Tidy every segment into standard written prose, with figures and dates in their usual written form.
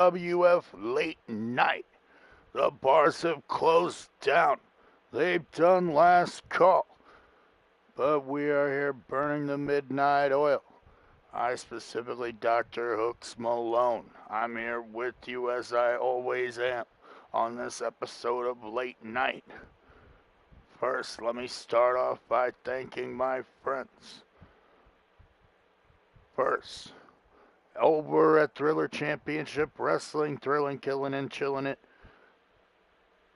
IWF late night. The bars have closed down. They've done last call. But we are here burning the midnight oil. I specifically DrHooksMalone. I'm here with you as I always am on this episode of Late Night. First, let me start off by thanking my friends. First, over at Thriller Championship Wrestling, thrilling, killing, and chilling it,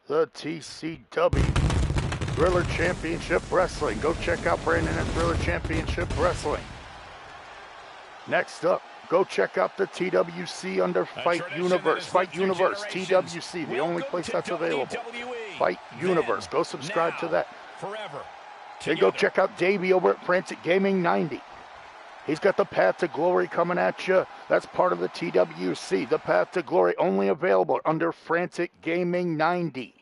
the TCW Thriller Championship Wrestling. Go check out Brandon at Thriller Championship Wrestling. Next up, go check out the TWC under Fight Universe. Fight Universe, TWC, the only place that's available. Fight Universe. Go subscribe to that. Then go check out Davey over at Frantic Gaming 90. He's got the Path to Glory coming at you. That's part of the TWC. The Path to Glory only available under Frantic Gaming 90.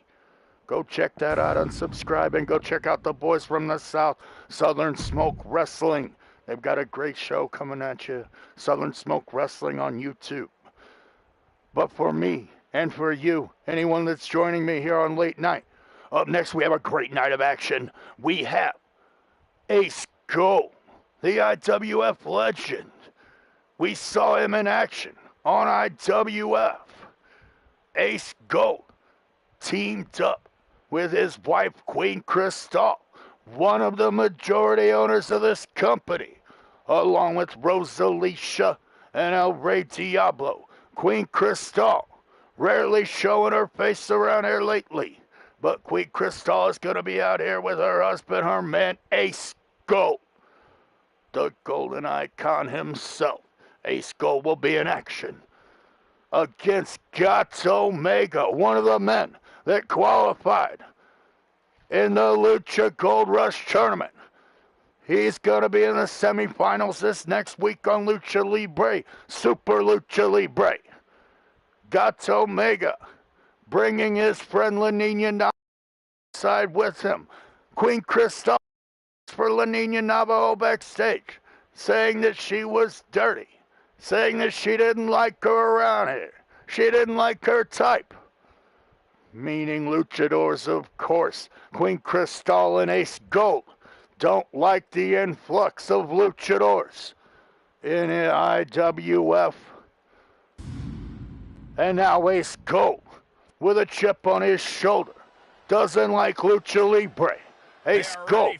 Go check that out and subscribe, and go check out the boys from the South, Southern Smoke Wrestling. They've got a great show coming at you. Southern Smoke Wrestling on YouTube. But for me and for you, anyone that's joining me here on Late Night, up next we have a great night of action. We have Ace Gold, the IWF legend. We saw him in action on IWF. Ace Gold teamed up with his wife, Queen Crystal, one of the majority owners of this company, along with Rosalicia and El Rey Diablo. Queen Crystal, rarely showing her face around here lately, but Queen Crystal is going to be out here with her husband, her man, Ace Gold, the Golden Icon himself. Ace Gold will be in action against Gato Mega, one of the men that qualified in the Lucha Gold Rush tournament. He's going to be in the semifinals this next week on Lucha Libre, Super Lucha Libre. Gato Mega bringing his friend La Niña side with him. Queen Crystal for La Niña Navajo backstage, saying that she was dirty, saying that she didn't like her around here. She didn't like her type. Meaning luchadors, of course. Queen Crystal and Ace Gold don't like the influx of luchadors in the IWF. And now Ace Gold, with a chip on his shoulder, doesn't like Lucha Libre. Ace Gold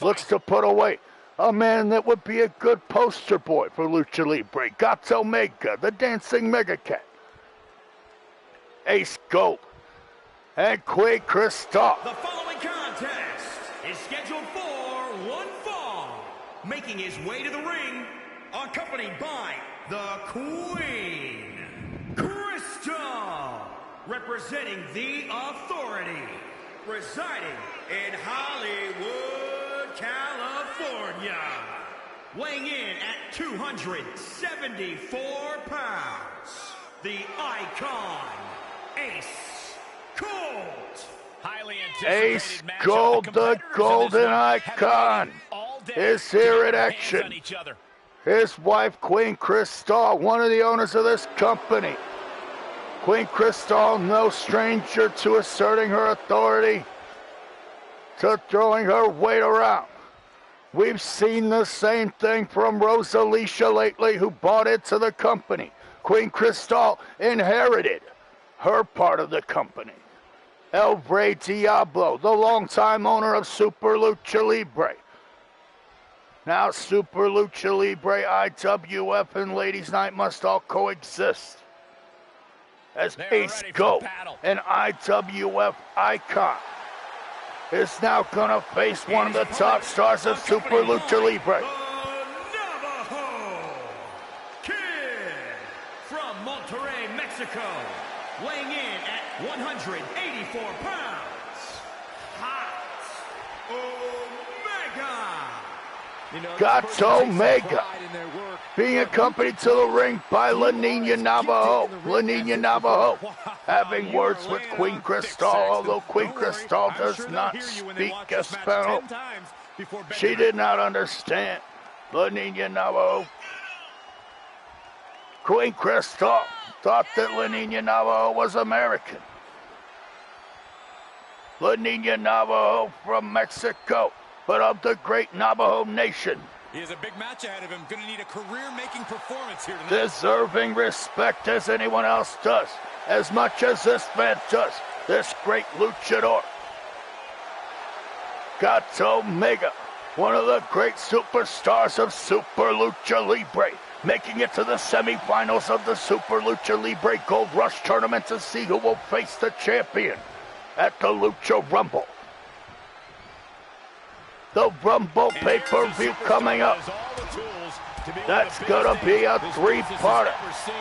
looks to put away a man that would be a good poster boy for Lucha Libre, Gato Mega, the dancing Mega Cat. Ace Gold and Queen Crystal. The following contest is scheduled for one fall. Making his way to the ring, accompanied by the Queen Crystal, representing the Authority, residing in Hollywood, California, weighing in at 274 pounds, the Icon, Ace Gold. Ace Gold, the Golden Icon, is here in action. His wife, Queen Crystal, one of the owners of this company. Queen Crystal, no stranger to asserting her authority, to throwing her weight around. We've seen the same thing from Rosalicia lately, who bought into the company. Queen Crystal inherited her part of the company. El Rey Diablo, the longtime owner of Super Lucha Libre. Now Super Lucha Libre, IWF, and Ladies Night must all coexist, as Ace Gold, an IWF icon, is now going to face one of the top stars of Super Lucha Libre. Navajo Kid from Monterrey, Mexico, weighing in at 184 pounds. Hot Omega. Gato Mega, being accompanied to the ring by La Niña Navajo. La Niña Navajo having words with Queen Crystal, although Queen Crystal does not speak Espanol. She did not understand La Niña Navajo. Queen Crystal thought that La Niña Navajo was American. La Niña Navajo from Mexico, but of the great Navajo nation. He has a big match ahead of him. Going to need a career-making performance here tonight. Deserving respect as anyone else does, as much as this man does, this great luchador. Gato Mega, one of the great superstars of Super Lucha Libre, making it to the semifinals of the Super Lucha Libre Gold Rush tournament to see who will face the champion at the Lucha Rumble. The Rumble pay-per-view coming up. That's gonna be a three-parter.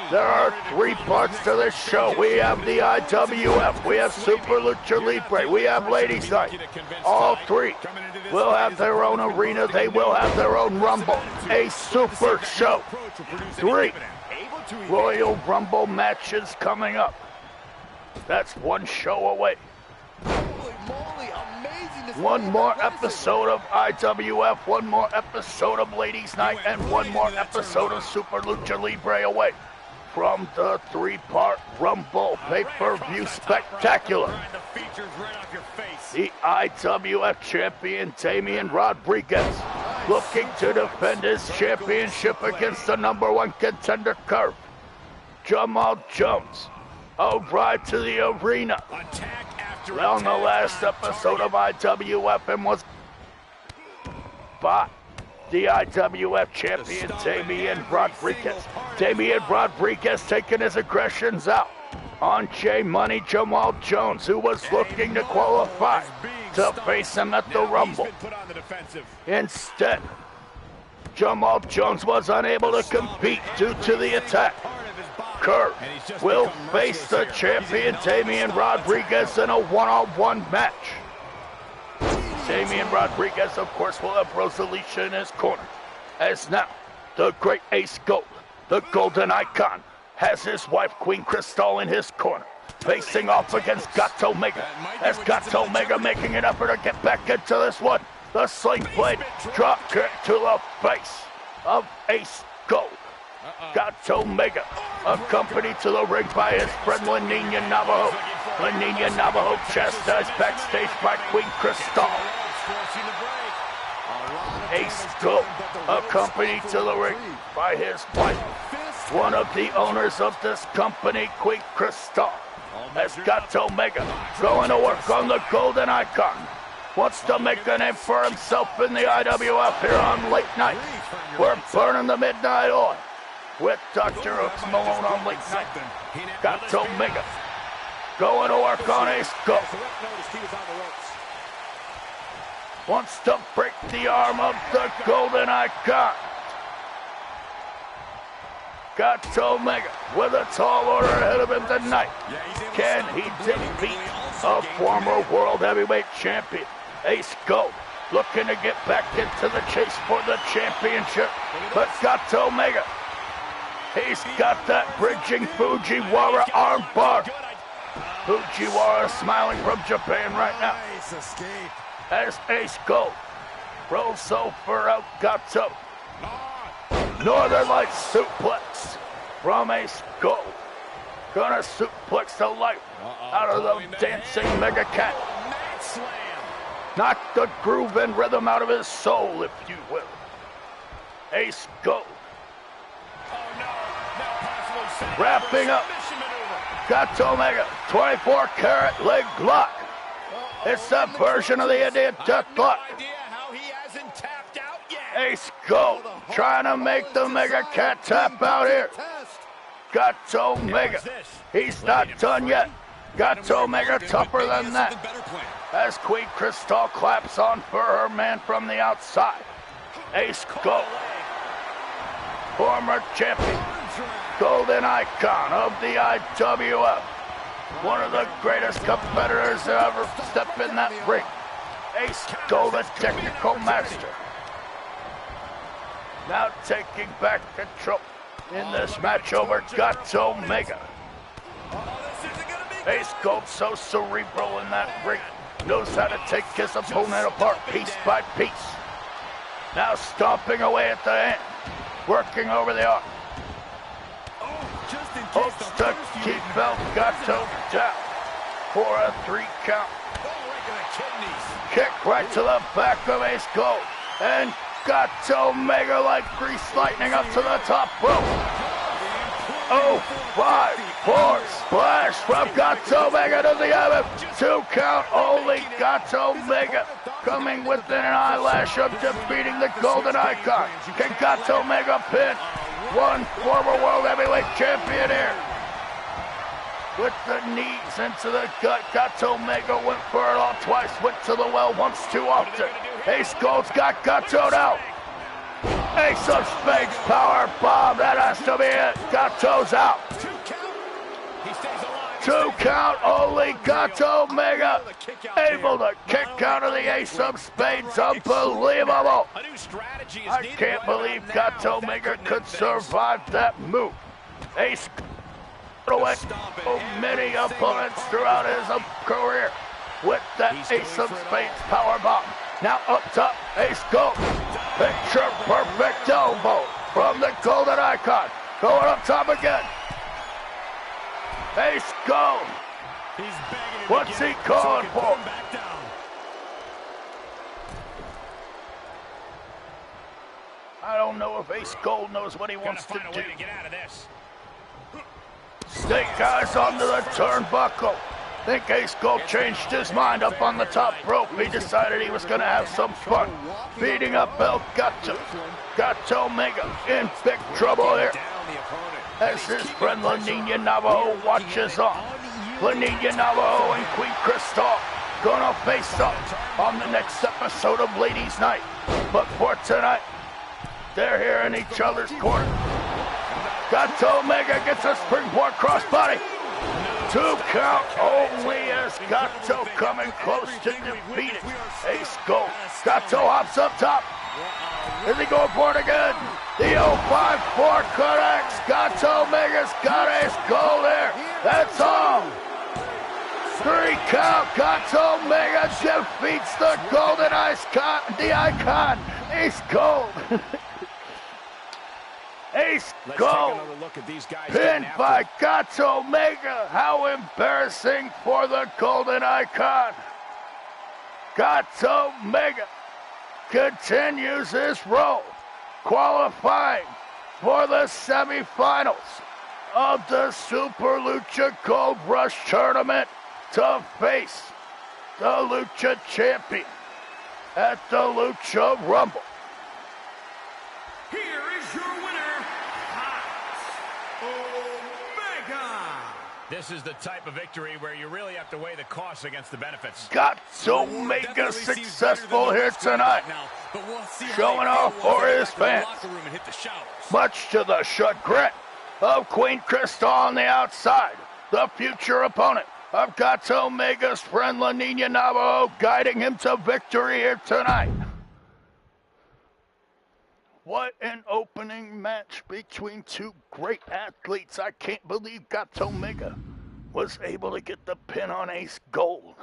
There are 3 parts to this show. We have the IWF, we have Super Lucha Libre, we have Ladies Night. All 3 will have their own arena. They will have their own Rumble. A super show. 3 Royal Rumble matches coming up. That's 1 show away. One more episode of IWF, 1 more episode of Ladies Night, and 1 more episode of Super Lucha Libre away from the 3-part Rumble pay-per-view spectacular. The IWF champion Damian Rodriguez looking to defend his championship against the #1 contender Curve, Jamal Jones. A ride to the arena. On the last episode of IWF and was by the IWF champion Damian Rodriguez. Damian Rodriguez taking his aggressions out on J Money Jamal Jones, who was looking to qualify to face him at the Rumble. Instead, Jamal Jones was unable to compete due to the attack. Curve will face the champion Damian Rodriguez in a one-on-one match. Damian Rodriguez, of course, will have Rosalicia in his corner. As now, the great Ace Gold, the Golden Icon, has his wife Queen Crystal in his corner, facing off against Gato Mega. As Gato Mega making an effort to get back into this one, the Sling Blade drop kick to the face of Ace Gold. Gato Mega, accompanied to the ring by his friend La Niña Navajo. La Niña Navajo chastised backstage by Queen Crystal. Ace Gold, accompanied to the ring by his wife, one of the owners of this company, Queen Crystal. As Gato Mega going to work on the Golden Icon. Wants to make a name for himself in the IWF here on Late Night. We're burning the midnight oil with DrHooksMalone on Late Night. Gato Mega going to work on Ace Gold. Wants to break the arm of the Golden Icon. Gato Mega with a tall order ahead of him tonight. Can he defeat a former World Heavyweight Champion, Ace Gold, looking to get back into the chase for the championship? But Gato Mega, he's got that bridging Fujiwara armbar. Fujiwara smiling from Japan right now. As Ace Gold rolls over out Gato. Northern Lights suplex from Ace Gold. Gonna suplex the life out of the dancing Mega Cat. Knock the groove and rhythm out of his soul, if you will. Ace Gold. Wrapping up. Gato Mega, 24-karat leg lock. It's that version of the Indian Death Lock. Ace Gold trying to make the Mega Cat tap out here. Gato Mega, he's not done yet. Gato Mega tougher than that. As Queen Crystal claps on for her man from the outside. Ace Gold, former champion, Golden Icon of the IWF. One of the greatest competitors to ever step in that ring. Ace Gold, a technical master. Now taking back control in this match over Gato Mega. Ace Gold so cerebral in that ring. Knows how to take his opponent apart piece by piece. Now stomping away at the end. Working over the arm. hopes to keep Elgato down for a 3 count. Kick right to the back of Ace Gold. And Gato Mega like grease lightning up to the top rope. 0-5-4 splash from Gato Mega to the IWF2 count. Only Gato Mega coming within an eyelash of defeating the Golden Icon. Can Gato Mega pin one former World Heavyweight Champion here? With the knees into the gut, Gato Mega went for it all twice, went to the well once too often. Ace Gold's got Gato out. Ace of Spades power bomb, that has to be it. Gato's out. 2 count, only Gato Mega able to kick out of the Ace of Spades. Unbelievable. I can't believe Gato Mega could survive that move. Ace away so many opponents throughout his career with that Ace of Spades powerbomb. Now up top, Ace Gold. Picture perfect elbow from the Golden Icon. Going up top again. Ace Gold. What's he calling for? I don't know if Ace Gold knows what he wants to do. Snake eyes onto the turnbuckle. Think Ace Gold changed his mind up on the top rope. He decided he was going to have some fun beating up Elgato. Gato Mega in big trouble here as his friend La Niña Navajo watches on. La Niña Navajo and Queen Crystal gonna face up on the next episode of Ladies Night. But for tonight, they're here in each other's corner. Gato Mega gets a springboard crossbody. 2 count only as Gato coming close to defeating Ace Gold. Gato hops up top. Is he going for it again? The 0-5-4 connects. Gato Mega's got Ace Gold there. That's all. 3 count. Gato Mega defeats the Golden Icon. Ace Gold. Ace Gold, pinned by Gato Mega. How embarrassing for the Golden Icon. Gato Mega continues his role, qualifying for the semifinals of the Super Lucha Gold Rush Tournament to face the Lucha Champion at the Lucha Rumble. Here is your winner, Omega. This is the type of victory where you really have to weigh the costs against the benefits. Gato Mega successful here tonight, showing off for his fans, much to the chagrin of Queen Crystal on the outside, the future opponent of Gato Mega's friend La Niña Navajo, guiding him to victory here tonight. What an opening match between 2 great athletes. I can't believe Gato Mega was able to get the pin on Ace Gold.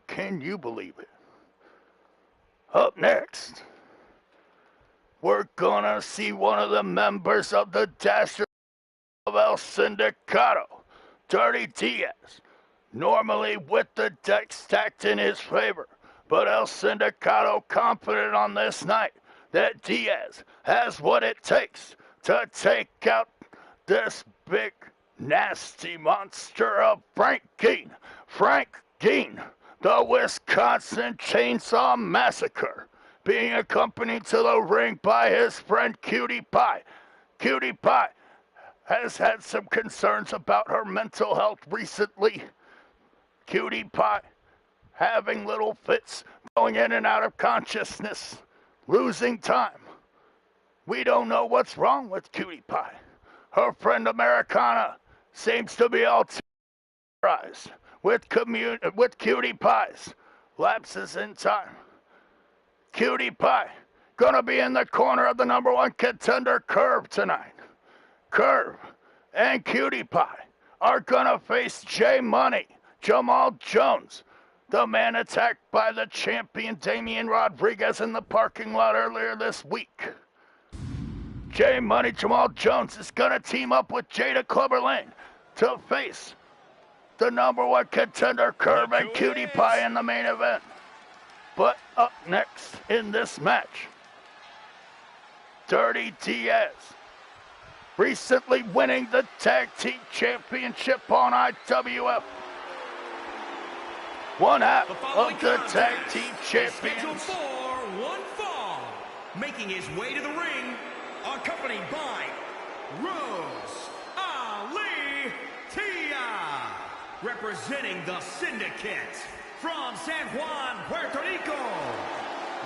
Can you believe it? Up next, we're gonna see one of the members of the Dasher of El Sindicato, Dirty Diaz, normally with the deck stacked in his favor. But El Sindicato confident on this night that Diaz has what it takes to take out this big, nasty monster of Frank Geen. Frank Geen, the Wisconsin Chainsaw Massacre, being accompanied to the ring by his friend Cutie Pie. Cutie Pie has had some concerns about her mental health recently. Cutie Pie having little fits, going in and out of consciousness, losing time. We don't know what's wrong with Cutie Pie. Her friend Americana seems to be all terrorized with Cutie Pie's lapses in time. Cutie Pie gonna be in the corner of the #1 contender Curve tonight. Curve and Cutie Pie are gonna face J Money, Jamal Jones, the man attacked by the champion Damian Rodriguez in the parking lot earlier this week. J Money Jamal Jones is going to team up with Jada Clubber Lang to face the #1 contender Curve and Cutie Pie in the main event. But up next in this match, Dirty Diaz, recently winning the Tag Team Championship on IWF. One half of the Tag Team Champions. For one fall, making his way to the ring, accompanied by Rose Ali Tia, representing the Syndicate from San Juan, Puerto Rico,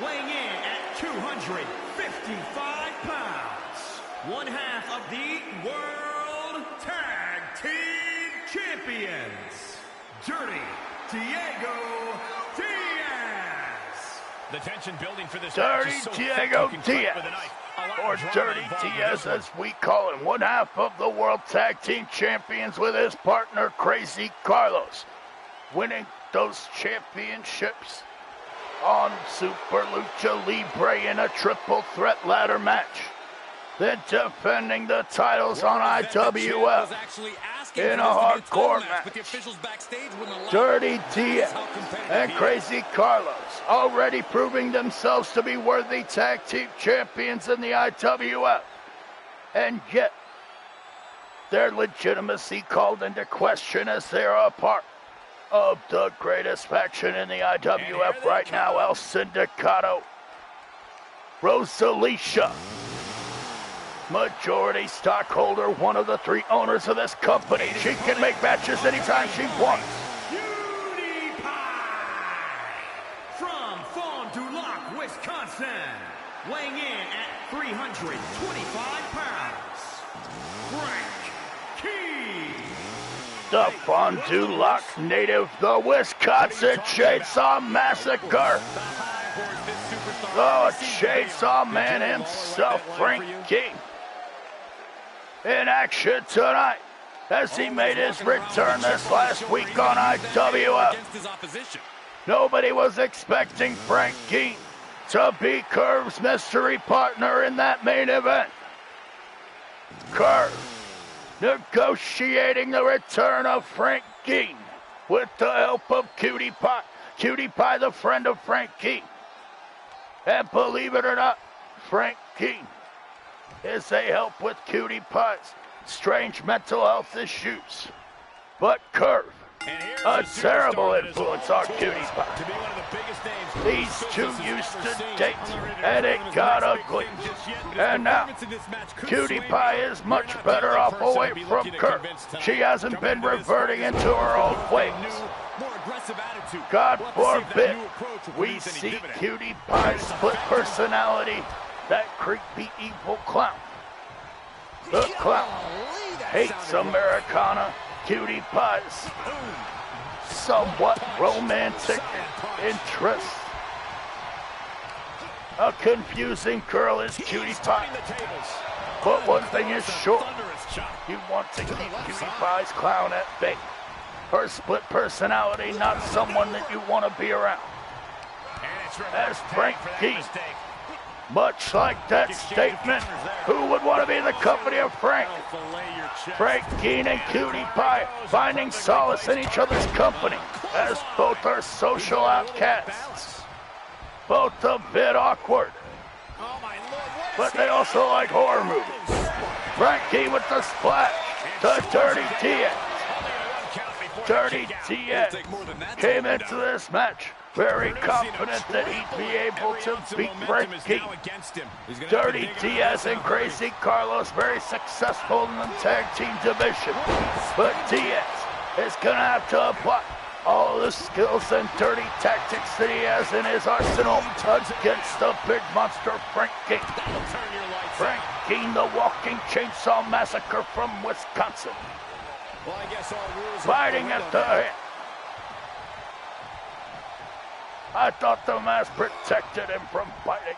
weighing in at 255 pounds, one half of the World Tag Team Champions, Dirty Diego Diaz. The tension building for this Dirty match is so Diego thick, you can cut Diaz, with a knife. A lot or of drama Dirty involved in Diaz this one. as we call him, one half of the World Tag Team Champions with his partner Crazy Carlos, winning those championships on Super Lucha Libre in a triple threat ladder match. Then defending the titles on IWF in a hardcore match. Dirty Diaz and Crazy Carlos already proving themselves to be worthy tag team champions in the IWF. And yet, their legitimacy called into question as they are a part of the greatest faction in the IWF right now, El Sindicato. Rosalicia, majority stockholder, one of the 3 owners of this company. She can make matches anytime she wants. Cutie Pie from Fond du Lac, Wisconsin, weighing in at 325 pounds, Frank Key. The Fond du Lac native, the Wisconsin Chainsaw Massacre. The Chainsaw Man himself, Frank Key, in action tonight as he made his return this last week on IWF. Nobody was expecting Frank Key to be Curve's mystery partner in that main event. Curve negotiating the return of Frank Key with the help of Cutie Pie. Cutie Pie, the friend of Frank Key. And believe it or not, Frank Key is a help with Cutie Pie's strange mental health issues. But Curve, a terrible influence on Cutie Pie. These two used to date, and it got ugly. And now, Cutie Pie is much better off away from Curve. She hasn't been reverting into her old ways. God forbid we see Cutie Pie's split personality, that creepy evil clown. The clown hates Americana. Cutie Pie's somewhat romantic interest. A confusing girl is Cutie Pie. But one thing is sure, you want to keep Cutie Pie's clown at bay. Her split personality, not someone that you want to be around. As Frank Key, much like that statement, who would want to be in the company of Frank? Frank Key and Cutie Pie finding solace in each other's company, as both are social outcasts. Both a bit awkward, but they also like horror movies. Frank Key with the splash, the Dirty Diaz. Dirty Diaz came into this match very confident that he'd be able to beat Frank Key. Dirty Diaz and Crazy Carlos very successful in the tag team division, but Diaz is gonna have to apply all the skills and dirty tactics that he has in his arsenal against the big monster Frank Key. Frank Key, the walking chainsaw massacre from Wisconsin. Fighting at the hip. I thought the mask protected him from biting.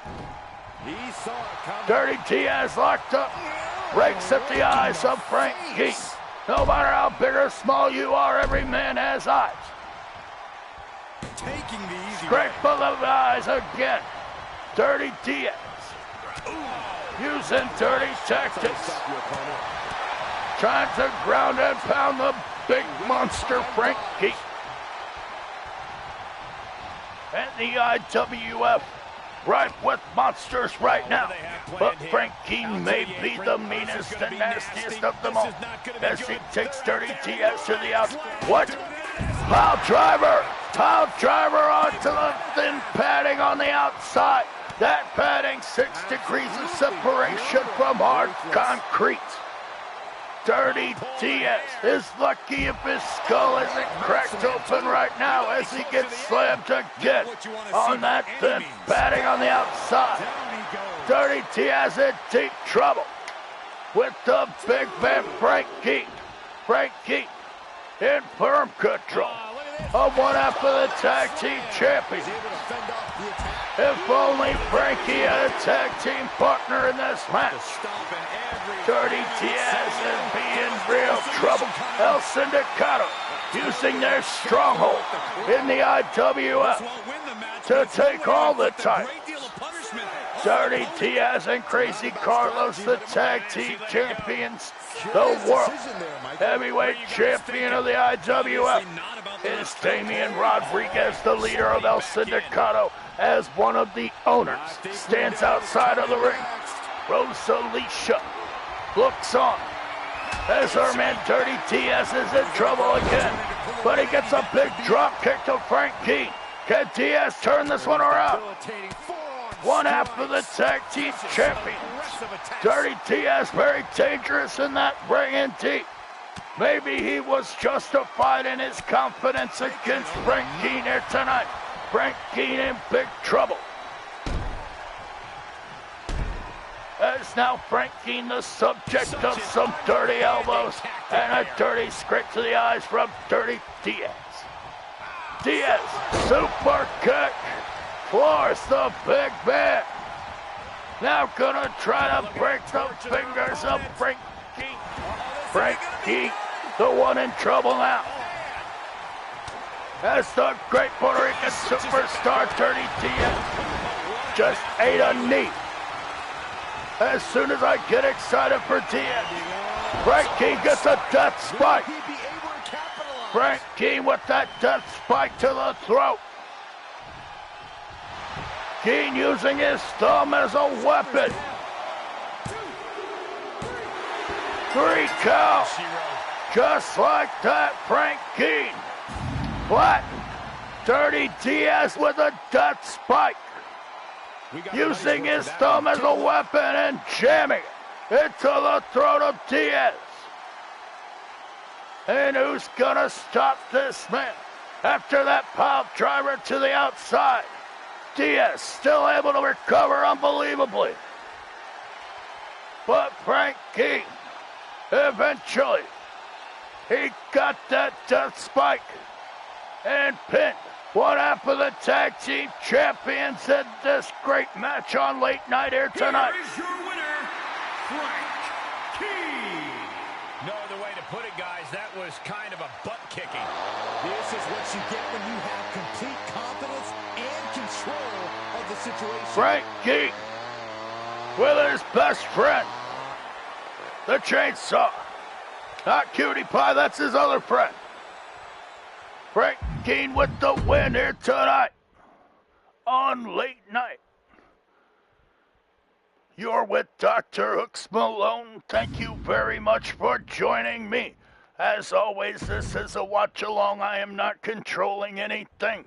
Dirty Diaz locked up, breaks at the eyes of Frank Key. No matter how big or small you are, every man has eyes. Scrape of the eyes again. Dirty Diaz. using dirty tactics. Trying to ground and pound the big monster Frankie. And the IWF ripe with monsters right now. But Frankie may be the meanest and nastiest of them all as he takes Dirty Diaz to the out. What? Pile driver! Pile driver onto the thin padding on the outside. That padding 6 degrees of separation from hard concrete. Dirty Diaz is lucky if his skull isn't cracked open right now as he gets slammed again on that thin padding on the outside. Dirty Diaz in deep trouble with the big man Frankie. Frankie in firm control of one half of the tag team champions. If only Frankie had a tag team partner in this match. Dirty Diaz is being real trouble. El Sindicato using their stronghold in the IWF to take all the titles. Dirty Diaz and Crazy Carlos, the tag team champions, the world heavyweight champion of the IWF, is Damian Rodriguez, the leader of El Sindicato, as one of the owners, stands outside of the ring. Rosalicia looks on as her man Dirty Diaz is in trouble again, but he gets a big drop kick to Frankie. Can Diaz turn this one around? One half of the tag team champions. Dirty Diaz very dangerous in that ring indeed. Maybe he was justified in his confidence against Frankie here tonight. Frankie in big trouble. As now Frankie the subject of some dirty elbows and a dirty scrape to the eyes from Dirty Diaz. Diaz, super kick, floors the big man. Now gonna try to break the fingers of Frankie. Frankie, the one in trouble now. As the great Puerto Rican superstar Dirty Diaz just ate a knee. As soon as I get excited for Diaz, Frankie gets a death spike. Frankie with that death spike to the throat. Keen using his thumb as a weapon. 3 count. Just like that, Frankie. Flat. Dirty Diaz with a death spike. Using his thumb as a weapon and jamming it into the throat of Diaz. And who's gonna stop this man? After that pile driver to the outside, Diaz still able to recover unbelievably. But Frankie, eventually, he got that death spike and pinned one half of the tag team champions in this great match on late night here tonight. Here is your winner, Frankie. No other way to put it, guys. That was kind of a butt kicking. This is what you get when you have complete confidence and control of the situation. Frankie with his best friend, the Chainsaw. Not Cutie Pie, that's his other friend. Frankie with the win here tonight on late night. You're with DrHooksMalone. Thank you very much for joining me. As always, this is a watch-along. I am not controlling anything.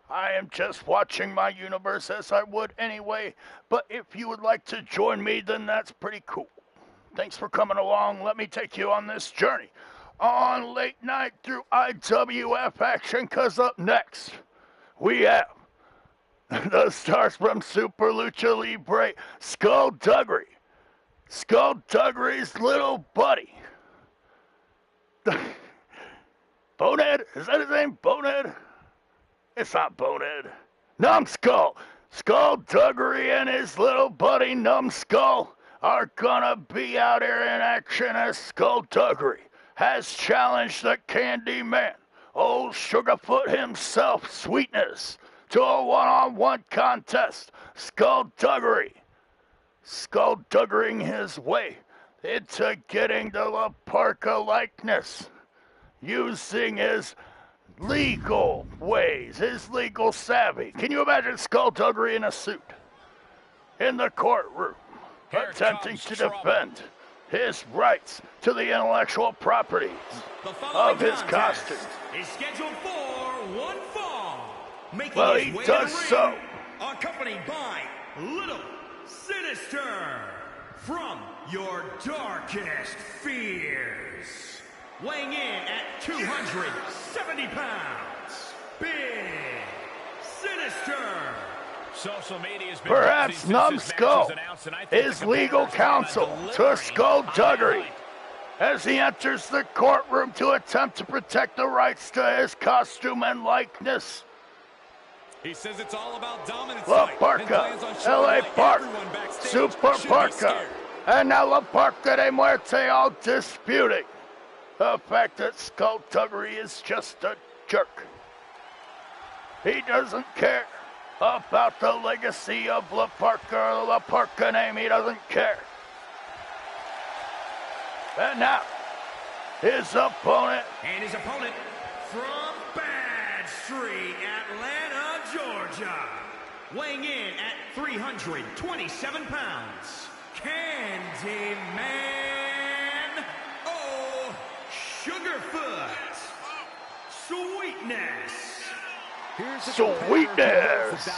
I am just watching my universe as I would anyway. But if you would like to join me, then that's pretty cool. Thanks for coming along. Let me take you on this journey on late night through IWF action, because up next we have the stars from Super Lucha Libre, Skullduggery. Skullduggery's little buddy. Bonehead? Is that his name? Bonehead? It's not Bonehead. Numbskull. Skullduggery and his little buddy Numbskull are gonna be out here in action as Skullduggery has challenged the Candyman, old Sugarfoot himself, Sweetness, to a one-on-one contest. Skullduggery skullduggerying his way into getting the La Parka likeness, using his legal ways, his legal savvy. Can you imagine skullduggery in a suit in the courtroom, attempting to defend his rights to the intellectual properties of his costume? Is scheduled for one fall. Well, he does so. Accompanied by Little Sinister from your darkest fears. Weighing in at 270 pounds, Big Sinister. Social media has been perhaps Numbskull is legal counsel to skullduggery as he enters the courtroom to attempt to protect the rights to his costume and likeness. He says it's all about dominance. La Parka, LA Park, Super Parka, and now La Parka de Muerte all disputing the fact that skullduggery is just a jerk. He doesn't care about the legacy of La Parka or the La Parka name. He doesn't care. And now, his opponent. And his opponent from Bad Street, Atlanta, Georgia. Weighing in at 327 pounds, Candyman Sugarfoot. Sweetness. Sweetness.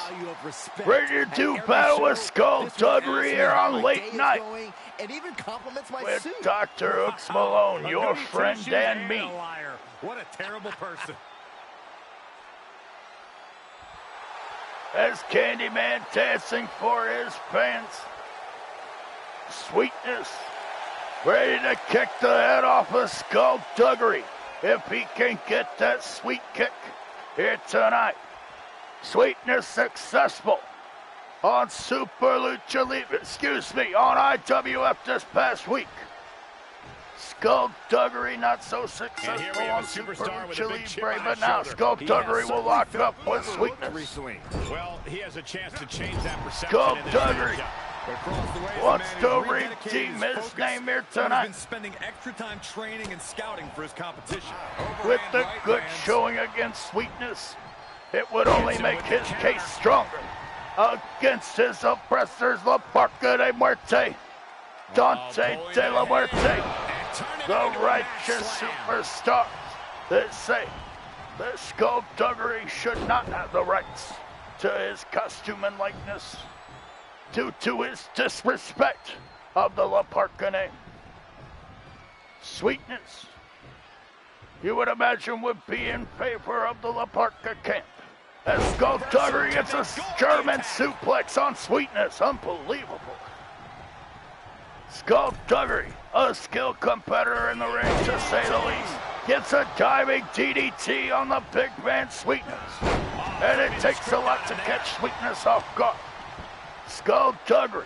Ready to do battle with skullduggery here on Late Night with DrHooksMalone, your friend and me. What a terrible person. As Candyman dancing for his fans. Sweetness. Ready to kick the head off of skullduggery if he can get that sweet kick here tonight. Sweetness successful on Super Lucha Libre, on IWF this past week. Skullduggery not so successful on Super Lucha Libre, but now skullduggery will lock up with Sweetness. Well, he has a chance to change that perception. Skullduggery wants to redeem his name here tonight. He's been spending extra time training and scouting for his competition. With the good showing against Sweetness, it would only make his case stronger against his oppressors, La Parka de Muerte, Dante de la Muerte, the righteous superstars that say that skullduggery should not have the rights to his costume and likeness due to his disrespect of the La Parka name. Sweetness, you would imagine, would be in favor of the La Parka camp. As skullduggery gets a German suplex on Sweetness. Unbelievable. Skullduggery, a skilled competitor in the ring to say the least, gets a diving DDT on the big man Sweetness. And it takes a lot to catch Sweetness off guard. Skullduggery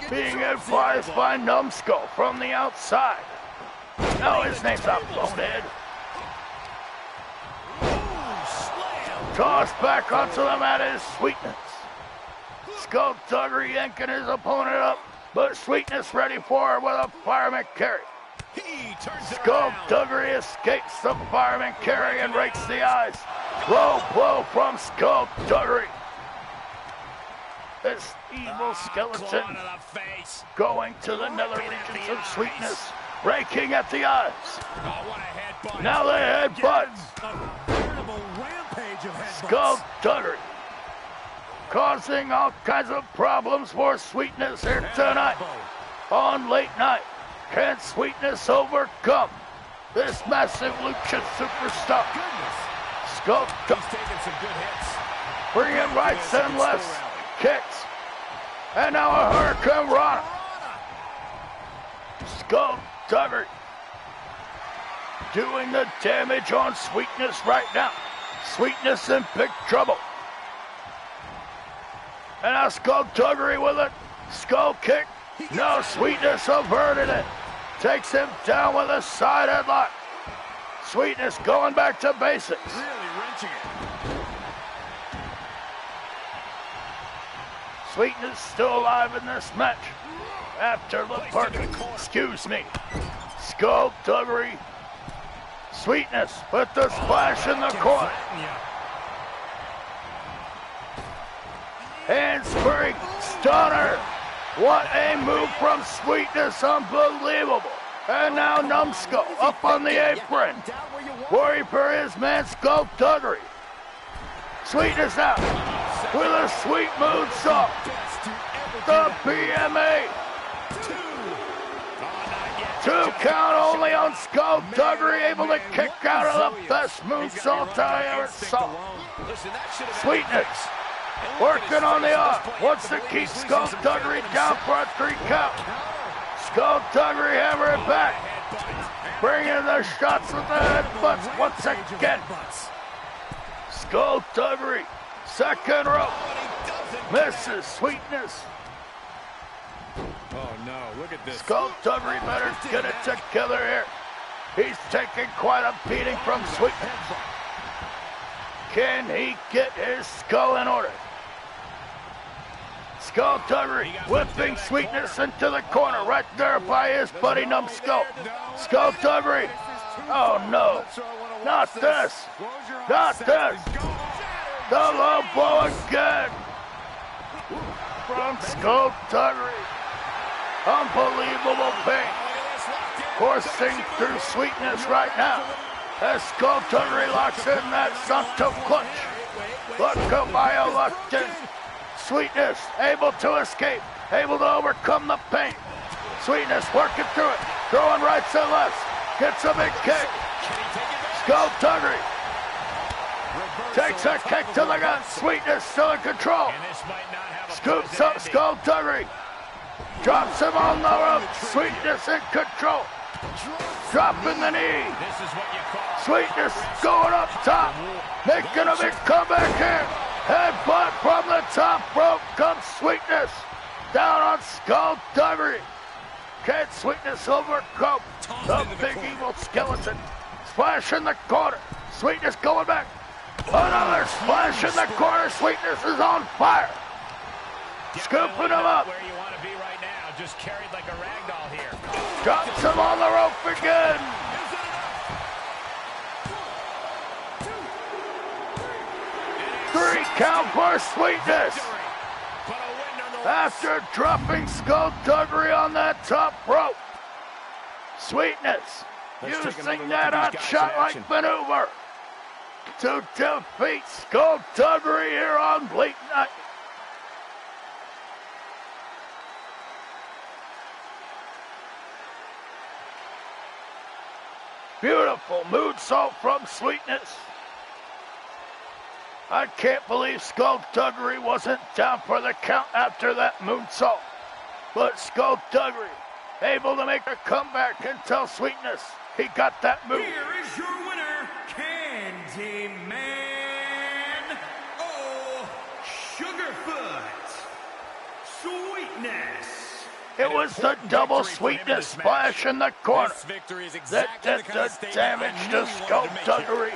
being advised by Numbskull from the outside. No, his name's not Bonehead. Tossed back onto the mat is Sweetness. Skullduggery yanking his opponent up, but Sweetness ready for her with a fireman carry. Skullduggery escapes the fireman carry and rakes the eyes. Low blow from Skullduggery. This evil skeleton going to the nether regions of Sweetness, raking at the eyes. Now the headbutt. Skullduggery causing all kinds of problems for Sweetness here tonight on Late Night. Can Sweetness overcome this massive lucha superstar? Skullduggery bringing rights and lefts, kicks, and now a Hurricane Rana. Skullduggery doing the damage on Sweetness right now. Sweetness in big trouble. And now Skullduggery with a skull kick. No, Sweetness averted it. Takes him down with a side headlock. Sweetness going back to basics. Really wrenching it. Sweetness still alive in this match. After the Perkins, excuse me. Skullduggery. Sweetness with the splash in the corner. Handspring, stunner. What a move from Sweetness, unbelievable. And now Numbskull up on the apron. Worried for his man Skullduggery. Sweetness out with a sweet moonsault. The PMA. 2 count only on Skullduggery, able to kick out of the best moonsault I ever saw. Sweetness working on the arm, wants to keep Skullduggery down for a 3 count. Skullduggery hammer it back, bringing the shots with the headbutts once again. Skullduggery, second rope, misses Sweetness. Oh no, look at this. Skullduggery better get it together here. He's taking quite a beating from Sweetness. Can he get his skull in order? Skullduggery whipping Sweetness into the corner right there by his buddy Numbskull. Skullduggery. Oh no, not this. Not this. The low blow again from Skullduggery. Unbelievable pain coursing through Sweetness right now as Skullduggery locks in that Santo clutch. Look at my reluctant Sweetness able to escape, able to overcome the pain. Sweetness working through it, throwing rights and lefts, gets a big kick. Skullduggery takes a kick to the gut. Sweetness still in control. Scoops up Skullduggery. Drops him on the rope. Sweetness in control. Dropping the knee. Sweetness going up top. Making a big comeback here. Headbutt from the top rope comes Sweetness. Down on Skullduggery. Can Sweetness overcome the big evil skeleton? Splash in the corner. Sweetness going back. Another splash in the corner. Sweetness is on fire. Scooping him up. Just carried like a rag doll here. Drops him on the rope again. Three count for Sweetness. After dropping Skullduggery on that top rope. Sweetness using that hot-shot-like maneuver to defeat Skullduggery here on Late Night. Beautiful moonsault from Sweetness. I can't believe Skullduggery wasn't down for the count after that moonsault. But Skullduggery able to make a comeback and tell Sweetness he got that move. Here is your winner, Candyman. Oh, Sugarfoot. Sweetness. It was the double Sweetness splash in the corner that did the damage to Skullduggery.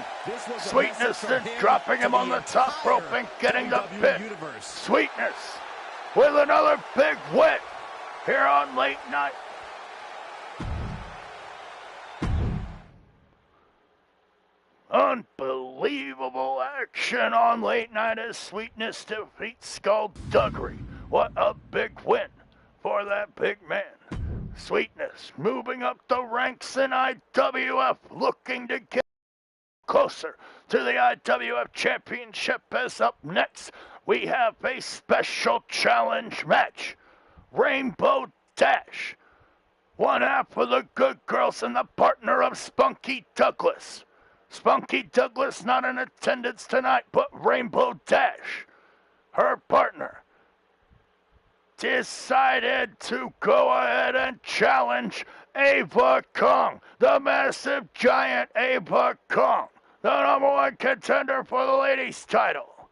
Sweetness then dropping him on the top rope and getting the pin. Sweetness with another big win here on Late Night. Unbelievable action on Late Night as Sweetness defeats Skullduggery. What a big win for that big man. Sweetness moving up the ranks in IWF, looking to get closer to the IWF Championship. As up next, we have a special challenge match. Rainbow Dash, one half of the Good Girls and the partner of Spunky Douglas. Spunky Douglas not in attendance tonight, but Rainbow Dash, her partner, decided to go ahead and challenge Ava Kong, the massive giant Ava Kong, the #1 contender for the ladies' title.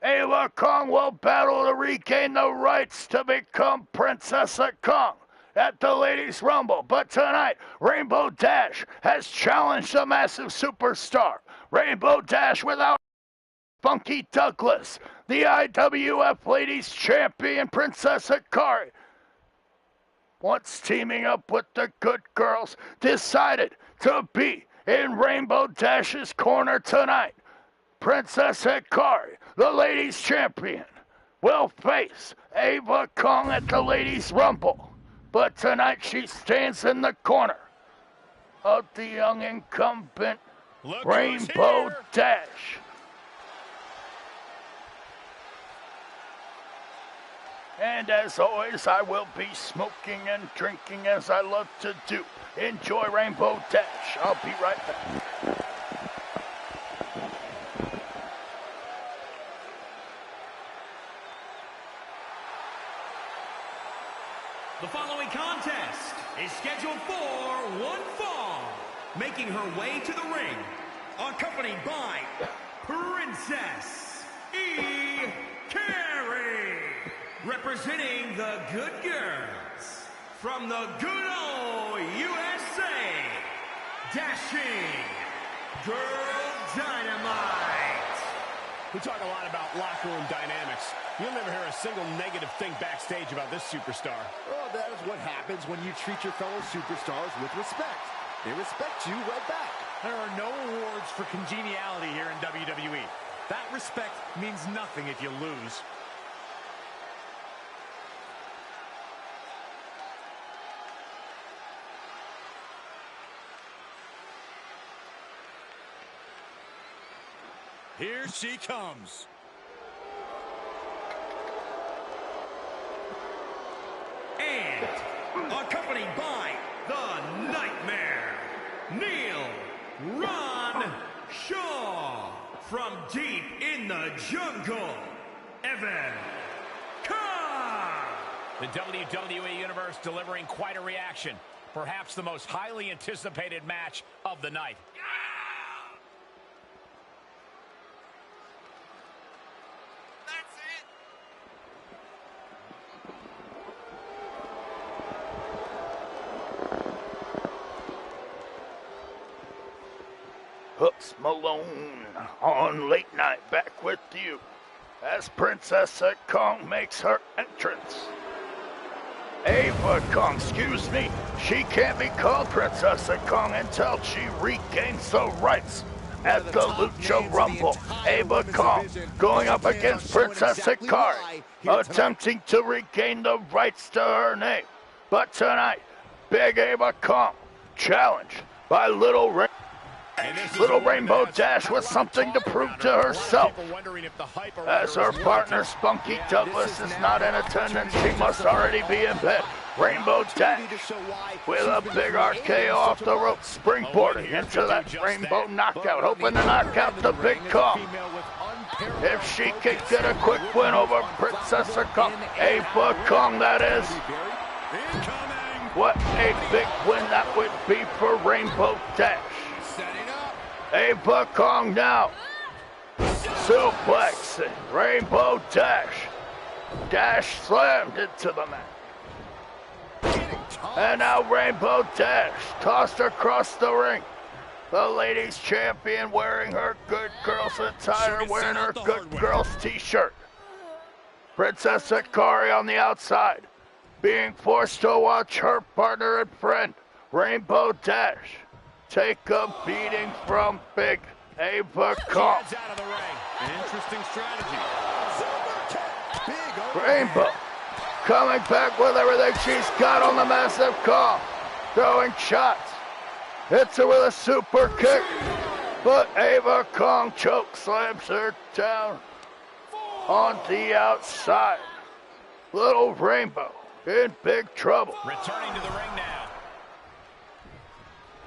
Ava Kong will battle to regain the rights to become Princess Kong at the Ladies Rumble, but tonight Rainbow Dash has challenged the massive superstar. Rainbow Dash without Spunky Douglas, the IWF Ladies Champion, Princess Hikari, once teaming up with the Good Girls, decided to be in Rainbow Dash's corner tonight. Princess Hikari, the Ladies Champion, will face Ava Kong at the Ladies Rumble. But tonight she stands in the corner of the young incumbent Rainbow Dash. And as always, I will be smoking and drinking as I love to do. Enjoy Rainbow Dash. I'll be right back. The following contest is scheduled for one fall. Making her way to the ring, accompanied by Princess Carey, representing the Good Girls from the good old USA, Dashing Girl Dynamite. We talk a lot about locker room dynamics. You'll never hear a single negative thing backstage about this superstar. Well, that is what happens when you treat your fellow superstars with respect. They respect you right back. There are no awards for congeniality here in WWE. That respect means nothing if you lose. Here she comes. And accompanied by the Nightmare, Neil Ron Shaw. From deep in the jungle, Evan Khan. The WWE Universe delivering quite a reaction. Perhaps the most highly anticipated match of the night. DrHooksMalone on Late Night, back with you as Princess Kong makes her entrance. Ava Kong, excuse me, she can't be called Princess Kong until she regains the rights at the Lucha Rumble. Ava Kong going up against Princess Hikari, attempting to regain the rights to her name. But tonight, Big Ava Kong, challenged by Little Rainbow Dash with something to prove to herself. As her partner Spunky Douglas is not in attendance, she must already be in bed. Rainbow Dash with a big RKO off the rope, springboarding into that Rainbow knockout, hoping to knock out the Big Kong. If she can get a quick win over Princess Kong, Ava Kong that is. What a big win that would be for Rainbow Dash. Ava Kong now suplexing Rainbow Dash. Dash slammed into the mat. And now Rainbow Dash tossed across the ring. The ladies champion wearing her Good Girls attire, wearing her Good Girls t-shirt. Princess Hikari on the outside, being forced to watch her partner and friend, Rainbow Dash, take a beating from Big Ava Kong. Interesting strategy. Rainbow coming back with everything she's got on the massive Kong. Throwing shots. Hits her with a super kick. But Ava Kong choke slams her down on the outside. Little Rainbow in big trouble. Returning to the ring now.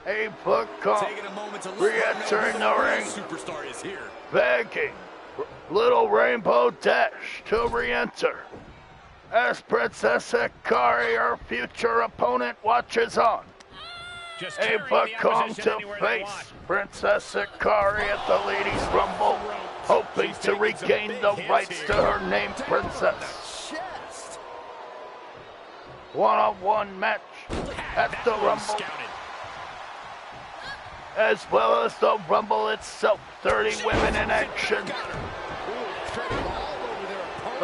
Ava Kong re-entering the ring, Superstar is here. begging Little Rainbow Dash to re-enter. As Princess Hikari, her future opponent, watches on. Ava Kong to face Princess Hikari at the Ladies Rumble, hoping to regain the rights to her name, Princess. One-on-one match at the Rumble, as well as the Rumble itself. 30 women in action.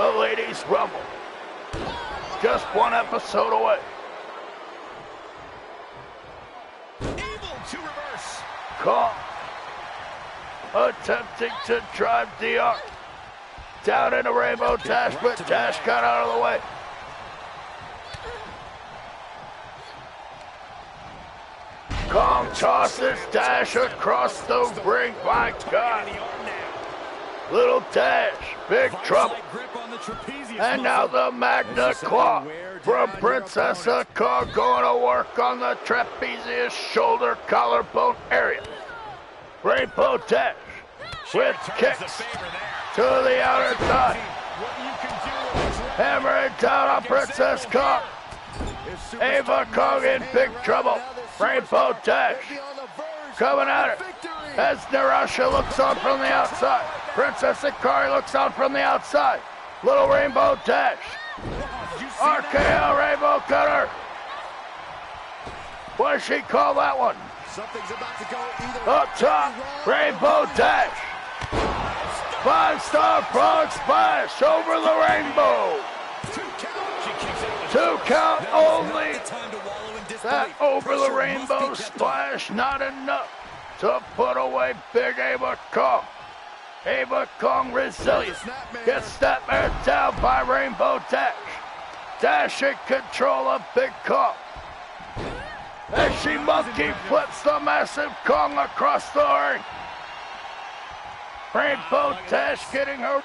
the Ladies Rumble. Just one episode away. Able to reverse. Kong attempting to drive DR down into Rainbow Dash, but Dash got out of the way. Kong tosses Dash across the ring. My God. Little Dash, big trouble. And now the Magna Claw from Princess Kong going to work on the trapezius shoulder collarbone area. Rainbow Dash with kicks to the outer thigh. Hammering down on Princess Kong. Ava Kong in big trouble. Rainbow Dash coming at her as Narasha looks on from the outside. Princess Akari looks on from the outside. Little Rainbow Dash. RKO Rainbow Cutter. What does she call that one? Something's about to go either Up top, Rainbow Dash. 5-star frog splash over the rainbow. 2 count only. That over the rainbow splash, not enough to put away big Ava Kong. Ava Kong resilient. Gets that man down by Rainbow Dash. Dash in control of Big Kong. As she monkey flips the massive Kong across the ring. Rainbow Dash getting her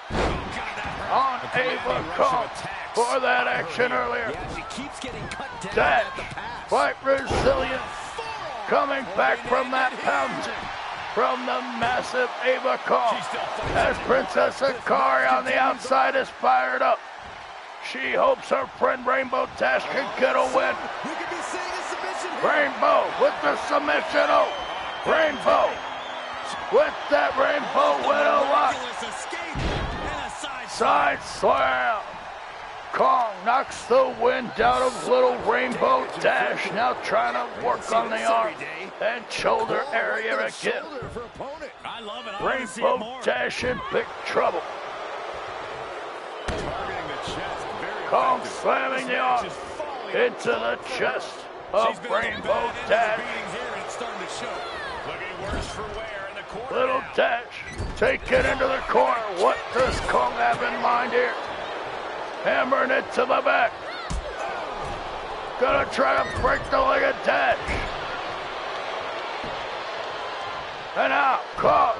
on Ava Kong for that action earlier. Dash, quite resilient, coming back from that pounding from the massive Ava Kong. As Princess Akari on the outside is fired up. She hopes her friend Rainbow Dash can get a win. Rainbow with the submission. Oh, Rainbow with that Rainbow Widow lock. Side slam. Kong knocks the wind out of little Rainbow Dash. Now trying to work on the arm and shoulder area again. Rainbow Dash in big trouble. Kong slamming the arm into the chest of Rainbow Dash. Little Dash take it into the corner. What does Kong have in mind here? Hammering it to the back. Gonna try to break the leg of Dash. And now Kong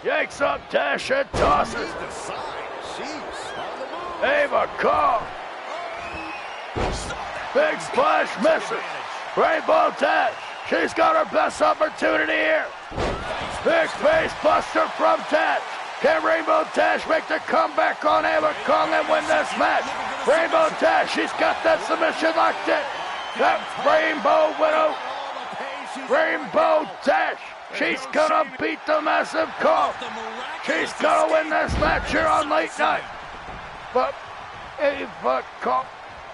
yanks up Dash and tosses. Ava Kong. Big splash misses. Rainbow Dash. She's got her best opportunity here. Big face buster from Dash. Can Rainbow Dash make the comeback on Ava Kong and win this match? Rainbow Dash, she's got that submission locked in. That Rainbow Widow. Rainbow Dash. She's gonna beat the massive Kong. She's gonna win this match here on Late Night. But Ava Kong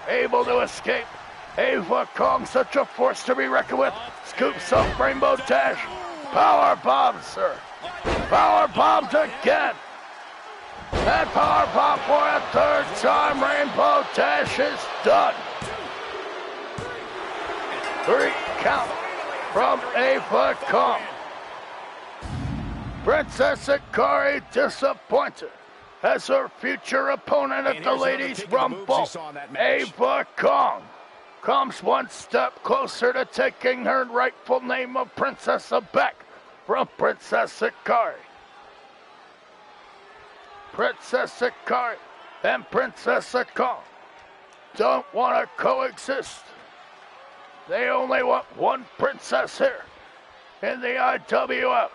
able to escape. Ava Kong, such a force to be reckoned with. Scoops up Rainbow Dash. Power bombs her. Power bombed again. And power bomb for a third time. Rainbow Dash is done. 3 count from Ava Kong. Princess Akari disappointed as her future opponent at the Ladies Rumble. Ava Kong comes one step closer to taking her rightful name of Princess back from Princess Akari. Princess Akari and Princess Kong don't want to coexist. They only want one princess here in the IWF.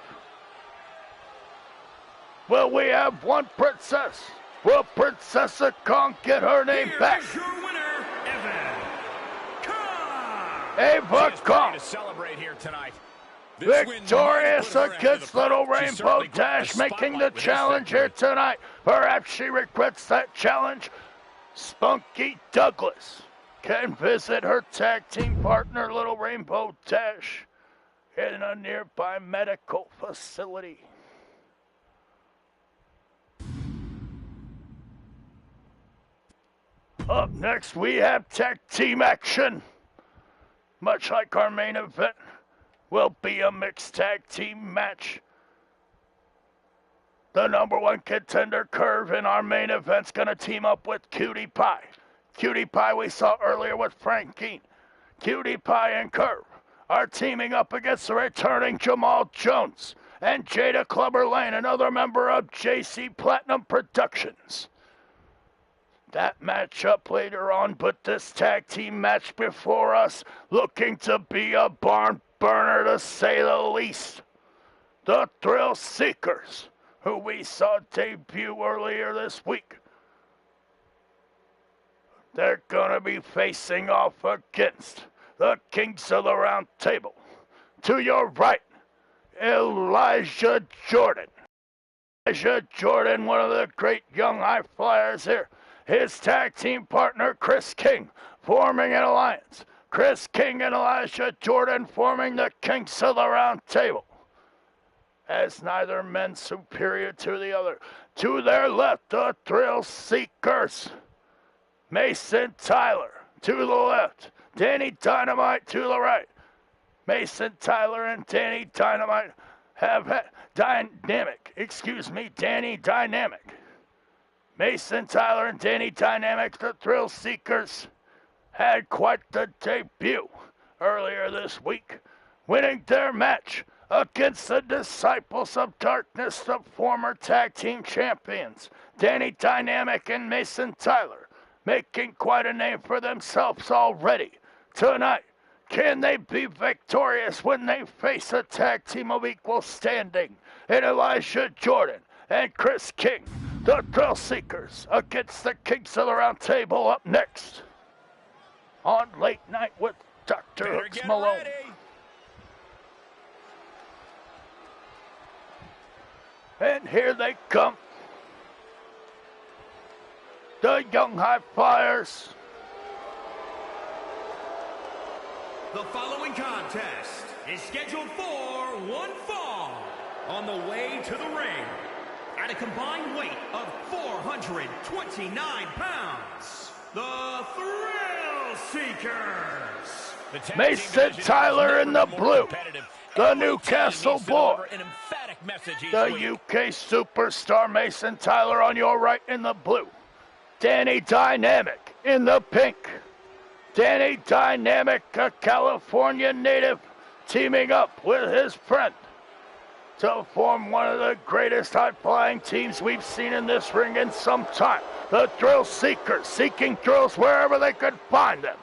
Will we have one princess? Will Princess Kong get her name back? Here's your winner, Ava Kong. To celebrate here tonight. Victorious against little Rainbow Dash, making the challenge here tonight. Perhaps she regrets that challenge. Spunky Douglas can visit her tag team partner, little Rainbow Dash, in a nearby medical facility. Up next, we have tag team action. Much like our main event, will be a mixed tag team match. The #1 contender, Curve, in our main event's gonna team up with Cutie Pie. Cutie Pie we saw earlier with Frankie. Cutie Pie and Curve are teaming up against the returning Jamal Jones and Jada Clubber Lane, another member of JC Platinum Productions. That matchup later on, but this tag team match before us looking to be a barn burner to say the least. The Thrill Seekers, who we saw debut earlier this week. They're gonna be facing off against the Kings of the Round Table. To your right, Elijah Jordan. Elijah Jordan, one of the great young high flyers here. His tag team partner, Chris King, forming an alliance. Chris King and Elijah Jordan forming the Kings of the Round Table. As neither man superior to the other. To their left, the Thrill Seekers. Mason Tyler to the left. Danny Dynamite to the right. Mason Tyler and Danny Dynamite have had Danny Dynamic. Mason Tyler and Danny Dynamic, the Thrill Seekers, had quite the debut earlier this week, winning their match against the Disciples of Darkness, the former tag team champions, Danny Dynamic and Mason Tyler, making quite a name for themselves already. Tonight, can they be victorious when they face a tag team of equal standing in Elijah Jordan and Chris King? The Thrill Seekers against the Kings of the Round Table up next on Late Night with DrHooksMalone. And here they come. The Young High Flyers. The following contest is scheduled for one fall. On the way to the ring, at a combined weight of 429 pounds, the Thrill Seekers. Mason Tyler in the blue, the Newcastle boy, the UK superstar Mason Tyler on your right in the blue, Danny Dynamic in the pink. Danny Dynamic, a California native, teaming up with his friend to form one of the greatest high-flying teams we've seen in this ring in some time. The Thrill Seekers, seeking thrills wherever they could find them.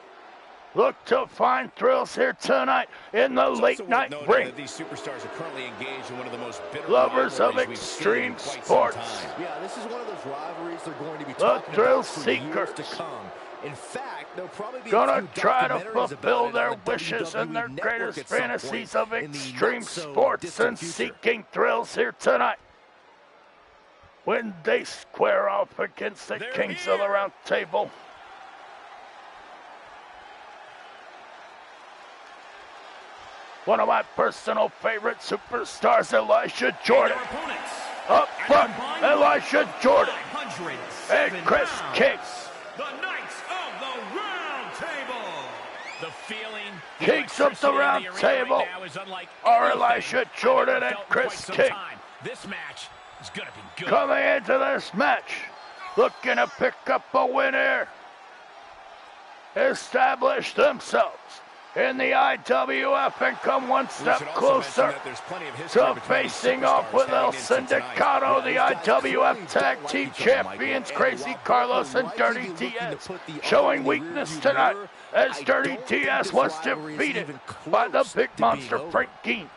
Look to find thrills here tonight in the late night ring. These superstars are currently engaged in one of the most bitter lovers of extreme sports. Yeah, this is one of those rivalries they're going to be talking about for years to come. In fact, they'll probably be gonna try to fulfill their wishes and their greatest fantasies of extreme sports and seeking thrills here tonight when they square off against the Kings of the Round Table. One of my personal favorite superstars, Elijah Jordan. Up front, Elijah Jordan and Chris King. The Knights of the Round Table. The feeling Kings of the Round Table are Elijah Jordan and Chris King. This match is going to be good. Coming into this match, looking to pick up a win here. Establish themselves in the IWF and come one step closer to facing off with El Sindicato, the IWF Tag Team Champions, Crazy Carlos and Dirty Diaz, showing weakness tonight as Dirty Diaz was defeated by the big monster Frank Geen.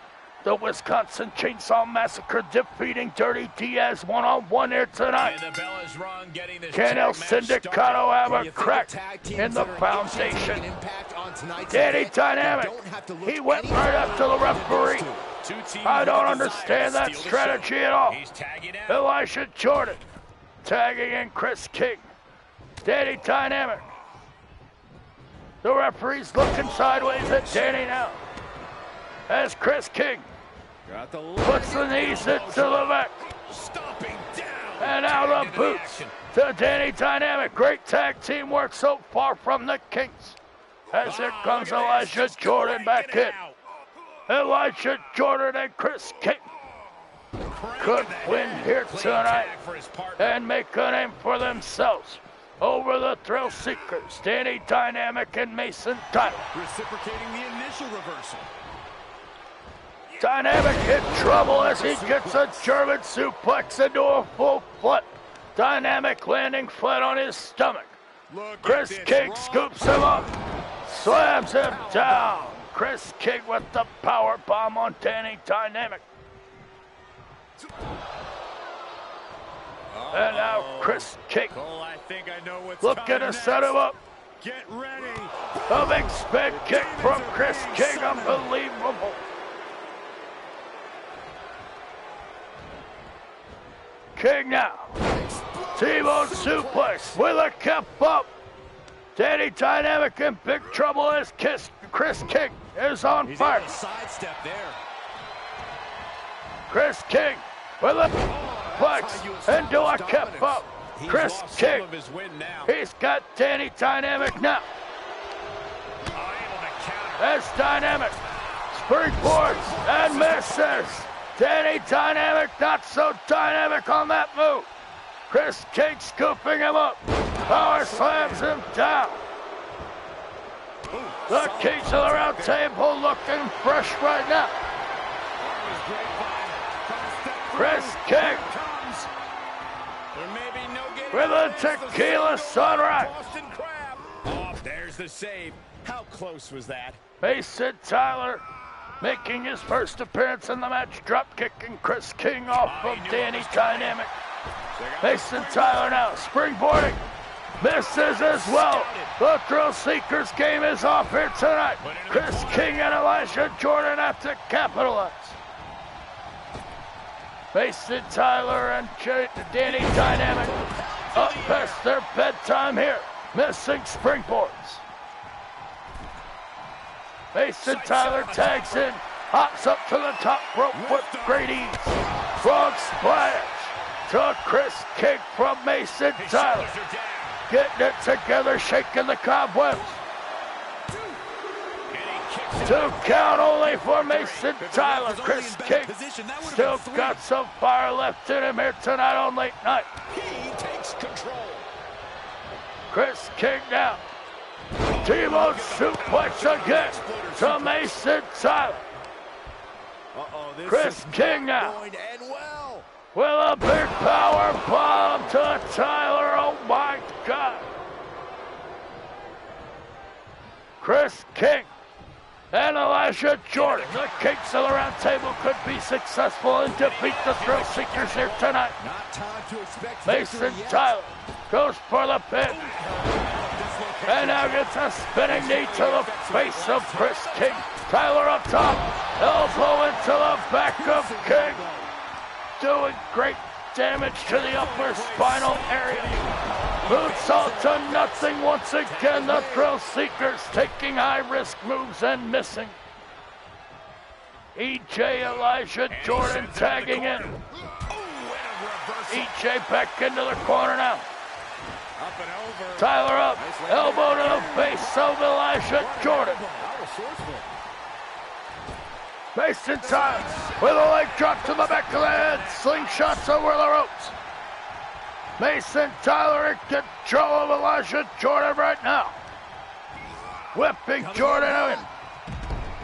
The Wisconsin Chainsaw Massacre defeating Dirty Diaz one-on-one here tonight. Can El Sindicato have a crack in the foundation? Danny Dynamic, he went right up to the referee. I don't understand that strategy at all. Elijah Jordan tagging in Chris King. Danny Dynamic. The referee's looking sideways at Danny now. As Chris King puts the knees into the back. And out of boots. to Danny Dynamic. Great tag team work so far from the Kings. As here comes Elijah Jordan back in. Elijah Jordan and Chris King could win here tonight and make a name for themselves over the Thrill Seekers, Danny Dynamic and Mason Tyler. Reciprocating the initial reversal. Dynamic in trouble as he gets a German suplex into a full flip. Dynamic landing flat on his stomach. Chris King scoops him up, slams him down. Chris King with the power bomb on Danny Dynamic. And now Chris King looking to set him up. Get ready. A big spin kick from Chris King, unbelievable. King now. T-bone suplex with a cap up. Danny Dynamic in big trouble as Chris King is on fire. Sidestep there. Chris King with a flex into a cap up. Chris King, he's got Danny Dynamic now. As Dynamic springboards and misses. Danny Dynamic not so dynamic on that move. Chris King scooping him up. Power slams him down. The Kings of the Round Table looking fresh right now. Chris King with a tequila sunrise. Oh, there's the save. How close was that? Mason Tyler making his first appearance in the match, drop kicking Chris King off of Danny Dynamic. Mason Tyler now springboarding, misses as well. The Thrill Seekers game is off here tonight. Chris King and Elijah Jordan have to capitalize. Mason Tyler and Danny Dynamic up past their bedtime here, missing springboards. Mason Tyler tags in, hops up to the top rope with great ease. Frog splash to Chris King from Mason Tyler. Getting it together, shaking the cobwebs. 2 count only for Mason Tyler. Chris King still got some fire left in him here tonight on Late Night. He takes control. Chris King now. T-bone suplex again to Mason Tyler. Chris King now with a big power bomb to Tyler. Oh my God. Chris King and Elijah Jordan, the Kings of the Round Table, could be successful and defeat the Thrill Seekers here tonight. Mason Tyler goes for the pin. And now gets a spinning knee to the face of Chris King. Tyler up top, elbow into the back of King. Doing great damage to the upper spinal area. Moonsault to nothing once again. The Thrill Seekers taking high-risk moves and missing. EJ Elijah Jordan tagging in. EJ back into the corner now. Tyler up, elbow to the face of Elijah Jordan. Mason Tyler with a leg drop to the back of the head. Slingshots over the ropes. Mason Tyler in control of Elijah Jordan right now. Whipping Jordan in.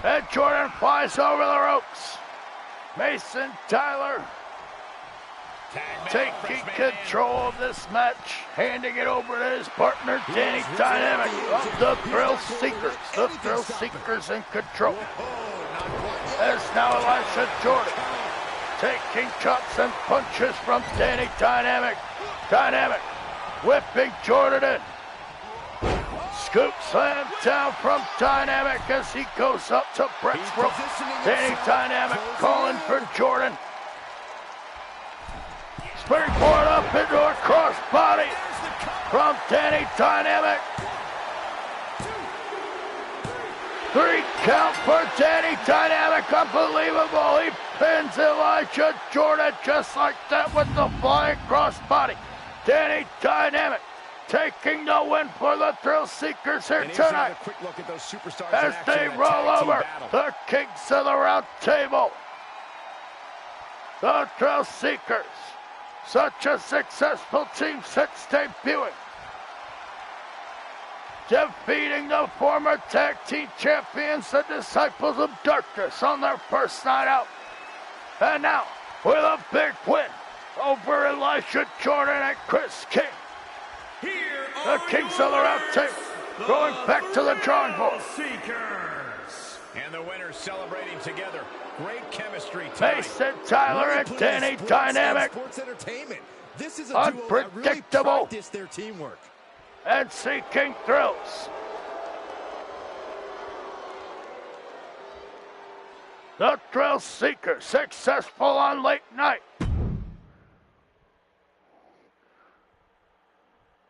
And Jordan flies over the ropes. Mason Tyler taking control of this match, handing it over to his partner, Danny Dynamic of the Thrill Seekers. The Thrill Seekers in control. As now Elijah Jordan taking chops and punches from Danny Dynamic. Dynamic whipping Jordan in. Scoop slam down from Dynamic as he goes up to Brett's rope. Danny Dynamic calling for Jordan. Springboard up into a crossbody from Danny Dynamic. 3 count for Danny Dynamic. Unbelievable. He pins Elijah Jordan just like that with the flying crossbody. Danny Dynamic taking the win for the Thrill Seekers here tonight. A quick look at those superstars as they roll over the kings of the round table. The Thrill Seekers, such a successful team since debuting, defeating the former tag team champions, the Disciples of Darkness, on their first night out. And now, with a big win over Elijah Jordan and Chris King, the Kings of the Round Table going back to the drawing board. And the winners celebrating together. Great chemistry tonight. Mason Tyler and Danny Dynamic. This is a unpredictable duo that really their teamwork. And seeking thrills. The Thrill Seekers successful on late night.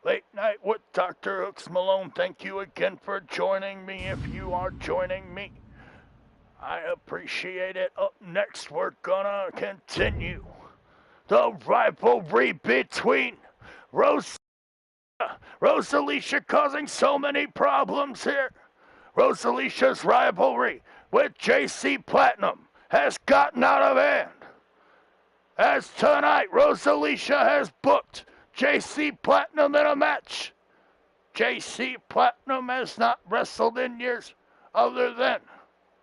Late night with DrHooksMalone. Thank you again for joining me if you are joining me. I appreciate it. Up next, we're gonna continue the rivalry between Rosalicia causing so many problems here. Rosalicia's rivalry with JC Platinum has gotten out of hand. As tonight, Rosalicia has booked JC Platinum in a match. JC Platinum has not wrestled in years other than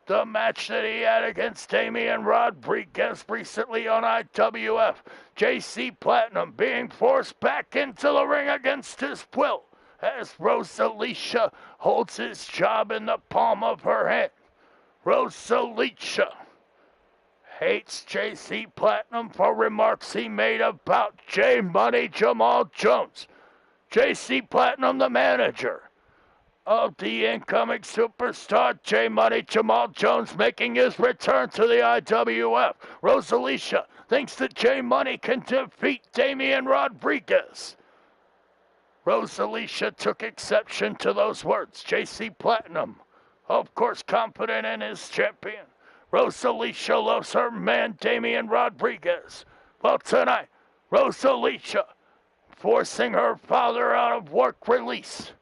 the match that he had against Damian Rodriguez recently on IWF. JC Platinum being forced back into the ring against his will as Rosalicia holds his job in the palm of her hand. Rosalicia hates JC Platinum for remarks he made about J Money Jamal Jones. JC Platinum, the manager of the incoming superstar J Money Jamal Jones, making his return to the IWF. Rosalicia thinks that J Money can defeat Damian Rodriguez. Rosalicia took exception to those words. JC Platinum, of course, confident in his champion. Rosalicia loves her man Damian Rodriguez. Well, tonight, Rosalicia forcing her father out of work release.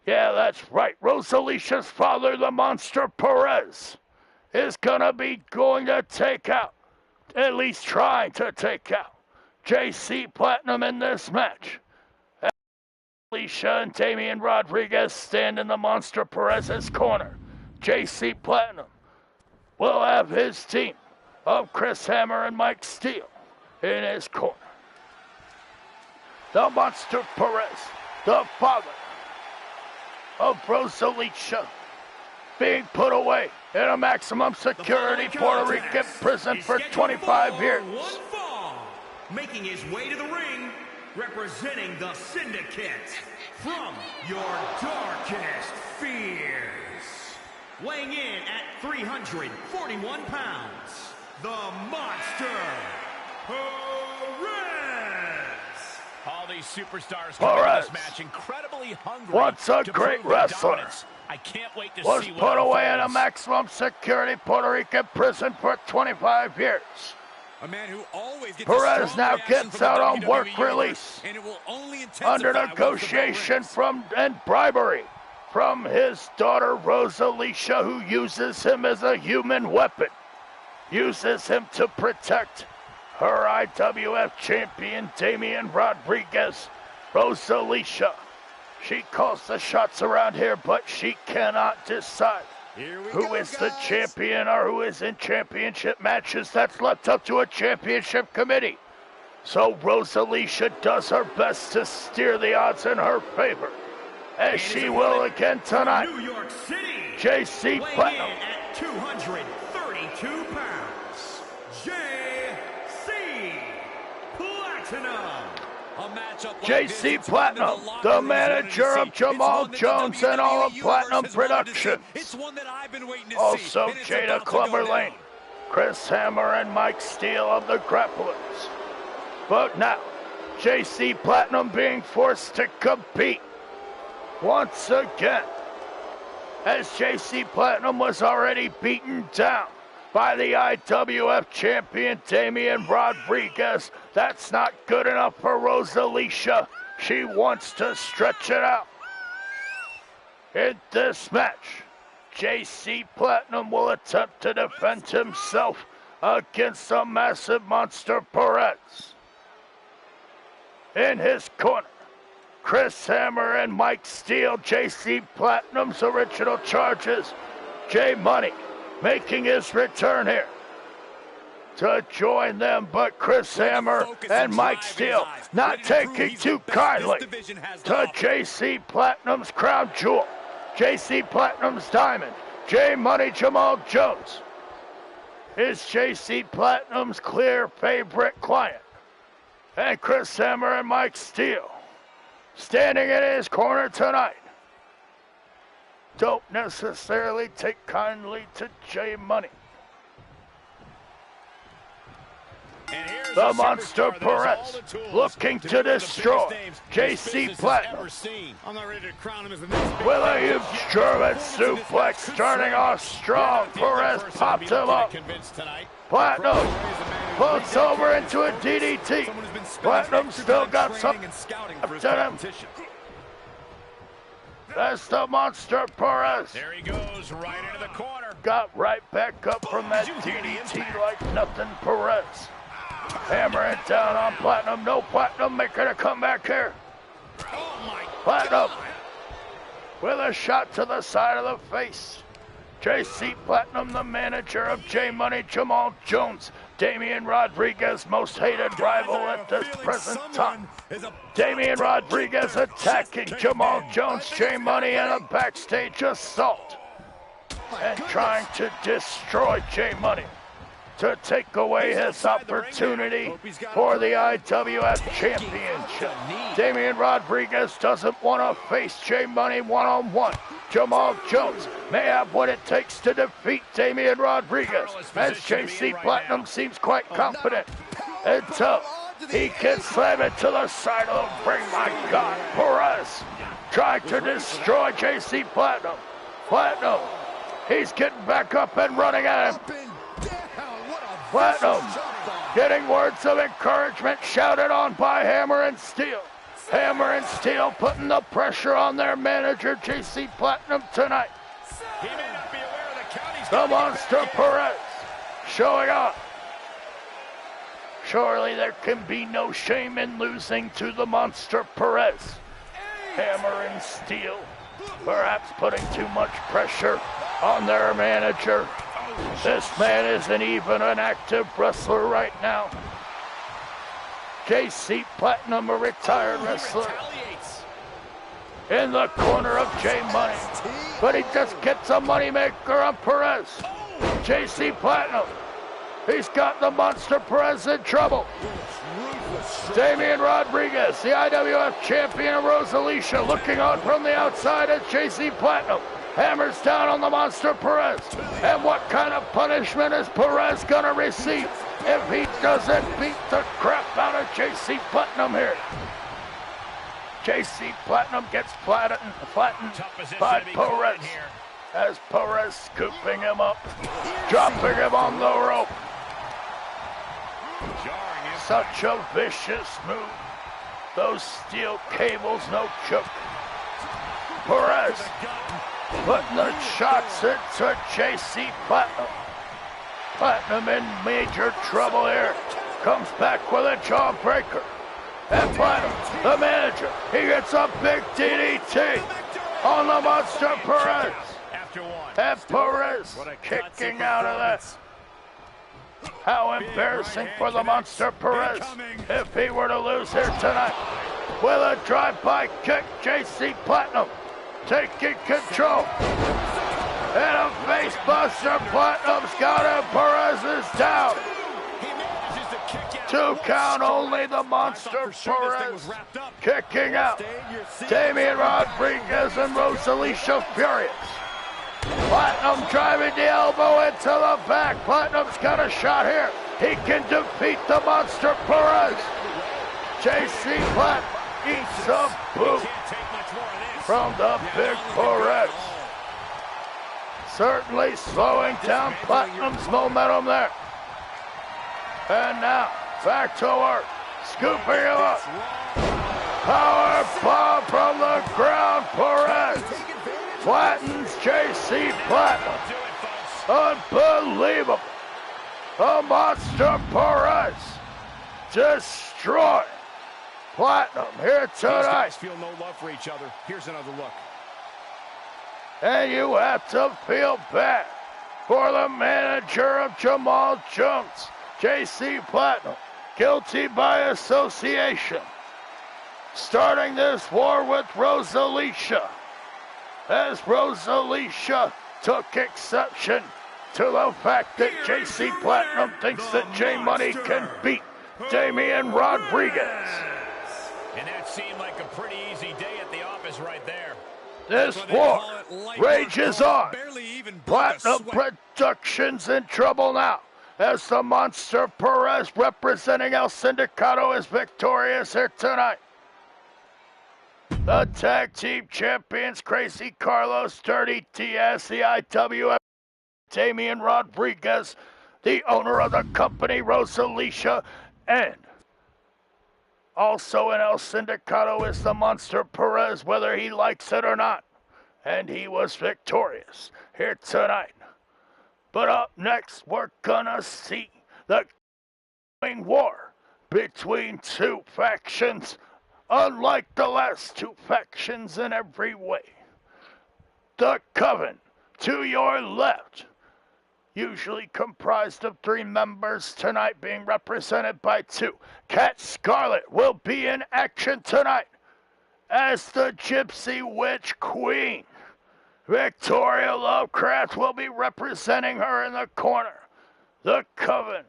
Yeah, that's right. Rosalicia's father, the Monster Perez, is gonna be going to take out, at least trying to take out, JC Platinum in this match. Rosalicia and Damian Rodriguez stand in the Monster Perez's corner. JC Platinum will have his team of Chris Hammer and Mike Steele in his corner. The Monster Perez, the father of Rosalicia, being put away in a maximum security Puerto Rican prison for 25 years. Making his way to the ring, representing the Syndicate from your darkest fears. Weighing in at 341 pounds, the Monster Perez. All these superstars coming this match incredibly hungry. Once a great wrestler, I can't wait to was see put away in a maximum security Puerto Rican prison for 25 years. A man who always gets Perez now gets out on work release under negotiation and bribery from his daughter Rosalicia, who uses him as a human weapon, uses him to protect her IWF champion Damian Rodriguez. Rosalicia, she calls the shots around here, but she cannot decide who is the champion or who is in championship matches. That's left up to a championship committee. So Rosalicia does her best to steer the odds in her favor, as she will again tonight. New York City, JC Platinum at 232 pounds, JC Platinum. JC Platinum, the manager of Jamal Jones and all of Platinum Productions. Also Jada Clubber Lane, Chris Hammer, and Mike Steele of the Grapplers. But now, JC Platinum being forced to compete once again, as JC Platinum was already beaten down by the IWF champion Damian Rodriguez. That's not good enough for Rosalicia. She wants to stretch it out. In this match, JC Platinum will attempt to defend himself against the massive Monster Perez. In his corner, Chris Hammer and Mike Steele, JC Platinum's original charges. J Money making his return here to join them, but Chris Hammer and Mike Steele not taking too kindly to JC Platinum's crown jewel, JC Platinum's diamond, J Money Jamal Jones is JC Platinum's clear favorite client. And Chris Hammer and Mike Steele standing in his corner tonight don't necessarily take kindly to J Money. The Monster Perez looking to destroy JC Platinum with a huge German suplex starting off strong. Perez popped him up. Platinum floats over into a DDT. Platinum still got some after him. That's the Monster Perez. There he goes, right into the corner. Got right back up from that DDT like nothing, Perez. Hammering down on Platinum. No Platinum making a comeback here. Platinum with a shot to the side of the face. JC Platinum, the manager of J Money Jamal Jones. Damian Rodriguez, most hated rival at this present time. Damian Rodriguez attacking Jamal Jones, J Money in a backstage assault. And trying to destroy J Money to take away his opportunity for the IWF Championship. Damian Rodriguez doesn't want to face J Money one-on-one. Jamal Jones may have what it takes to defeat Damian Rodriguez, as JC Platinum seems quite confident until he can slam it to the side of the ring. My God, Perez trying to destroy JC Platinum. Platinum, he's getting back up and running at him. Platinum getting words of encouragement shouted on by Hammer and Steele. Hammer and Steele putting the pressure on their manager, JC Platinum, tonight. He may not be aware of the count. The Monster Perez showing up. Surely there can be no shame in losing to the Monster Perez. Hammer and Steele perhaps putting too much pressure on their manager. This man isn't even an active wrestler right now. JC Platinum, a retired wrestler, in the corner of J Money, but he just gets a moneymaker on Perez. JC Platinum, he's got the Monster Perez in trouble. Damian Rodriguez, the IWF champion of Rosalicia, looking on from the outside as JC Platinum hammers down on the Monster Perez. And what kind of punishment is Perez gonna receive if he doesn't beat the crap out of JC Platinum here? JC Platinum gets flattened by Perez as Perez scooping him up, dropping him on the rope. Such a vicious move. Those steel cables, no joke. Perez putting the shots into JC Platinum. Platinum in major trouble here. Comes back with a jawbreaker. And Platinum, the manager, he gets a big DDT on the Monster Perez. And Perez kicking out of that. How embarrassing for the Monster Perez if he were to lose here tonight. With a drive-by kick, JC Platinum taking control. And a face buster. Platinum's got him. Perez is down. 2 count only. The Monster Perez kicking out. Damian Rodriguez and Rosalicia furious. Platinum driving the elbow into the back. Platinum's got a shot here. He can defeat the Monster Perez. JC Platinum eats a boot from the big Perez. certainly slowing down Platinum's momentum there. And now, back to work, scooping him up. Power bomb from the ground, Perez. Flattens JC Platinum. Unbelievable. The Monster Perez destroyed Platinum here tonight. These guys feel no love for each other. Here's another look. And you have to feel bad for the manager of Jamal Jones, JC Platinum, guilty by association. Starting this war with Rosalicia, as Rosalicia took exception to the fact that JC Platinum thinks that J Money can beat Damian Rodriguez. And that seemed like a pretty easy day at the office right there. This war rages on. Platinum Productions in trouble now, as the Monster Perez representing El Sindicato is victorious here tonight. The tag team champions Crazy Carlos, Dirty Diaz, the IWF, Damian Rodriguez, the owner of the company Rosalicia, and also in El Sindicato is the Monster Perez, whether he likes it or not. And he was victorious here tonight. But up next, we're gonna see the war between two factions, unlike the last two factions in every way. The Coven, to your left, usually comprised of 3 members, tonight being represented by 2. Cat Scarlet will be in action tonight as the Gypsy Witch Queen. Victoria Lovecraft will be representing her in the corner. The Coven,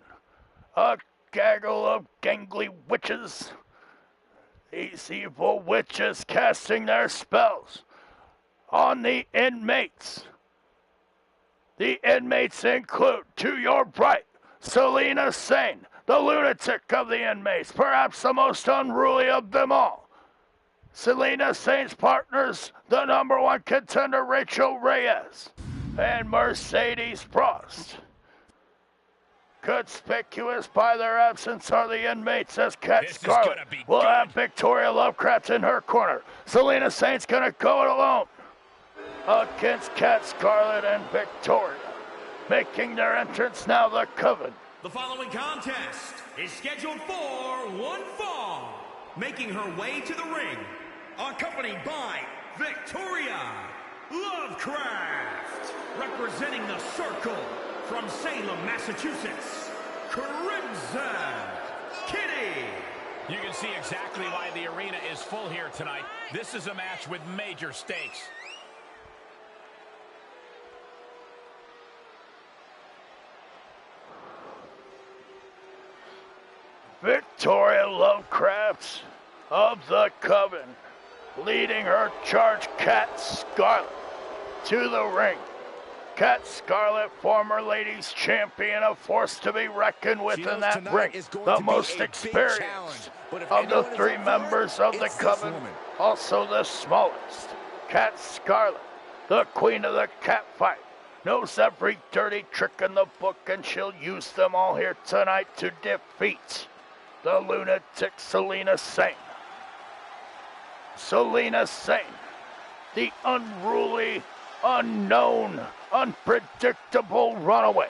a gaggle of gangly witches. These evil witches casting their spells on the inmates. The inmates include, to your right, Selena Sane, the lunatic of the inmates, perhaps the most unruly of them all. Selena Sane's partners, the #1 contender Rachel Reyes, and Mercedes Frost. Conspicuous by their absence are the inmates, as Cat Scarlet will have Victoria Lovecraft in her corner. Selena Sane's gonna go it alone against Cat Scarlet and Victoria. Making their entrance now, the Coven. The following contest is scheduled for one fall. Making her way to the ring, accompanied by Victoria Lovecraft. Representing the Circle from Salem, Massachusetts, Crimson Kitty. You can see exactly why the arena is full here tonight. This is a match with major stakes. Victoria Lovecraft of the Coven, leading her charge Cat Scarlet to the ring. Cat Scarlet, former ladies champion, a force to be reckoned with in that ring. The most experienced of the 3 members of the Coven, also the smallest. Cat Scarlet, the queen of the cat fight, knows every dirty trick in the book, and she'll use them all here tonight to defeat the lunatic Selena Sane. Selena Sane, the unruly, unknown, unpredictable runaway.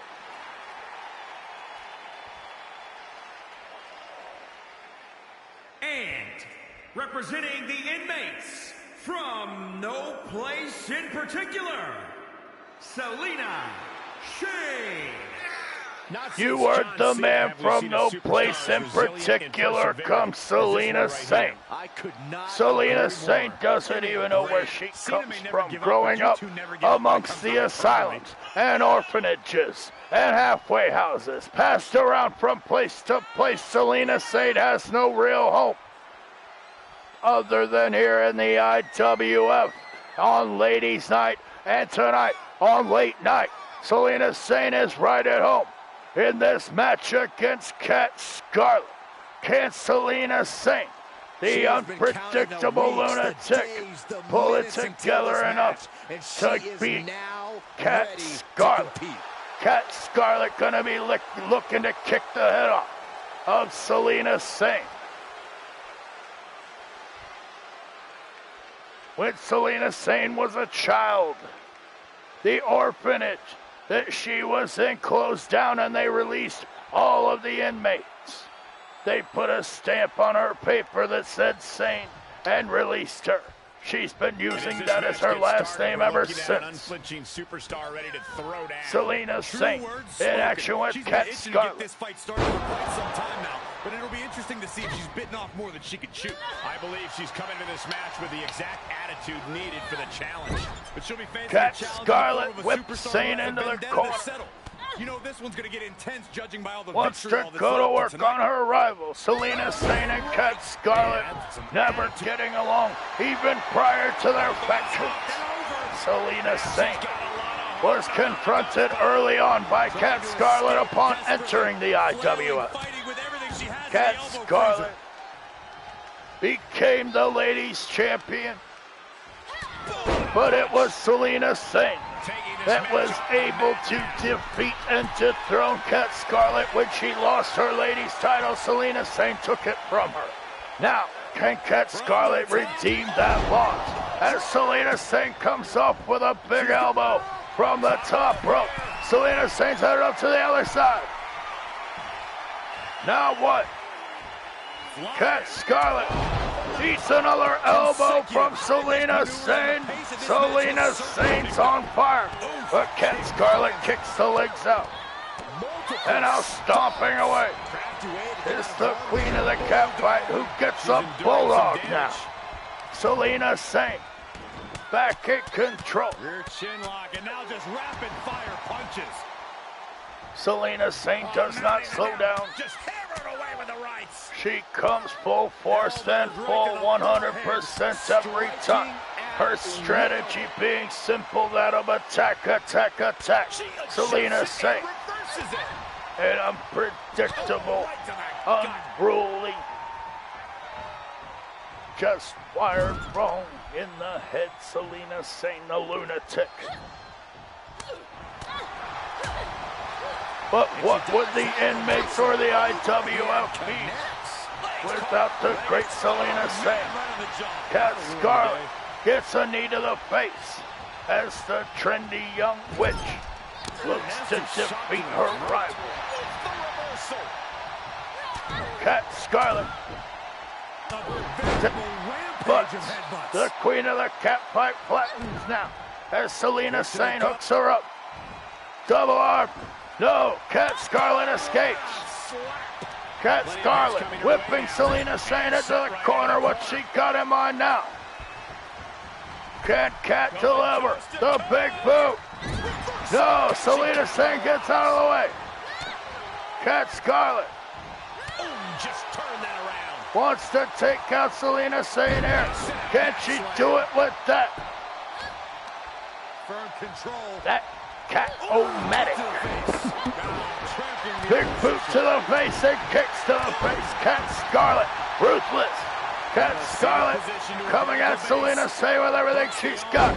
And representing the inmates from no place in particular, Selena Shane. You heard the man from no place in particular comes Selena Sane. Selena Sane doesn't even know where she comes from, growing up amongst the asylums and orphanages and halfway houses. Passed around from place to place, Selena Sane has no real hope other than here in the IWF on Ladies' Night, and tonight on Late Night. Selena Sane is right at home in this match against Cat Scarlet. Can Selena Sane, the unpredictable lunatic, pull it together enough to beat Cat ready Scarlet. to compete. Cat Scarlet gonna be looking to kick the head off of Selena Sane. When Selena Sane was a child, the orphanage that she was in closed down and they released all of the inmates. They put a stamp on her paper that said Sane and released her. She's been using that as her last name ever since. Superstar ready to throw down. Selena Sane in action with Cat Scarlet. This fight started for quite some time now, but it'll be interesting to see if she's bitten off more than she can chew. I believe she's coming to this match with the exact attitude needed for the challenge. But she'll be facing Cat a challenge Scarlet in the form of a whipped superstar Sane who has into a the vendetta corner. to settle. You know this one's going to get intense judging by all the Wants to vitriol that's go to left work tonight. on her rival, Selena Sane and Cat Scarlet, never getting along, even prior to their factions. Selena Sane was confronted early on by Cat Scarlet upon entering the IWF. Cat Scarlet became the ladies' champion, but it was Selena Sane that was able to defeat and dethrone Cat Scarlet when she lost her ladies' title. Selena Sane took it from her. Now, can Cat Scarlet redeem that loss? As Selena Sane comes off with a big elbow from the top rope. Selena Sane's headed up to the other side. Now what? Cat Scarlet eats another elbow from Selena Sane. Selena Sane's on fire, but Cat Scarlet kicks the legs out. And now stomping away is the queen of the cat fight who gets a bulldog now. Selena Sane back in control. Rear chin lock, and now just rapid fire punches. Selena Sane does not slow down. Just hammered away with the rights. She comes full force and full 100% every time. Her strategy being simple, that of attack, attack, attack. Selena Sane, an unpredictable, unruly, just wired wrong in the head. Selena Sane, the lunatic. But what would the inmates or the IWF be without the great Selena Sane? Cat Scarlet gets a knee to the face as the trendy young witch looks to defeat her rival. Cat Scarlet, but the queen of the cat fight flattens now as Selena Sane hooks her up. Double arm. No, Cat Scarlet escapes. Cat Scarlet whipping Selena Sane into the corner. What she got in mind now? Can Cat deliver the big boot? No, Selena Sane gets out of the way. Cat Scarlet Just turn that around. wants to take out Selena Sane here. Can she do it with that? Firm control. That Cat-O-Matic. Big boot to the face and kicks to the face. Cat Scarlet, ruthless. Cat Scarlet coming at Selena Sane with everything she's got.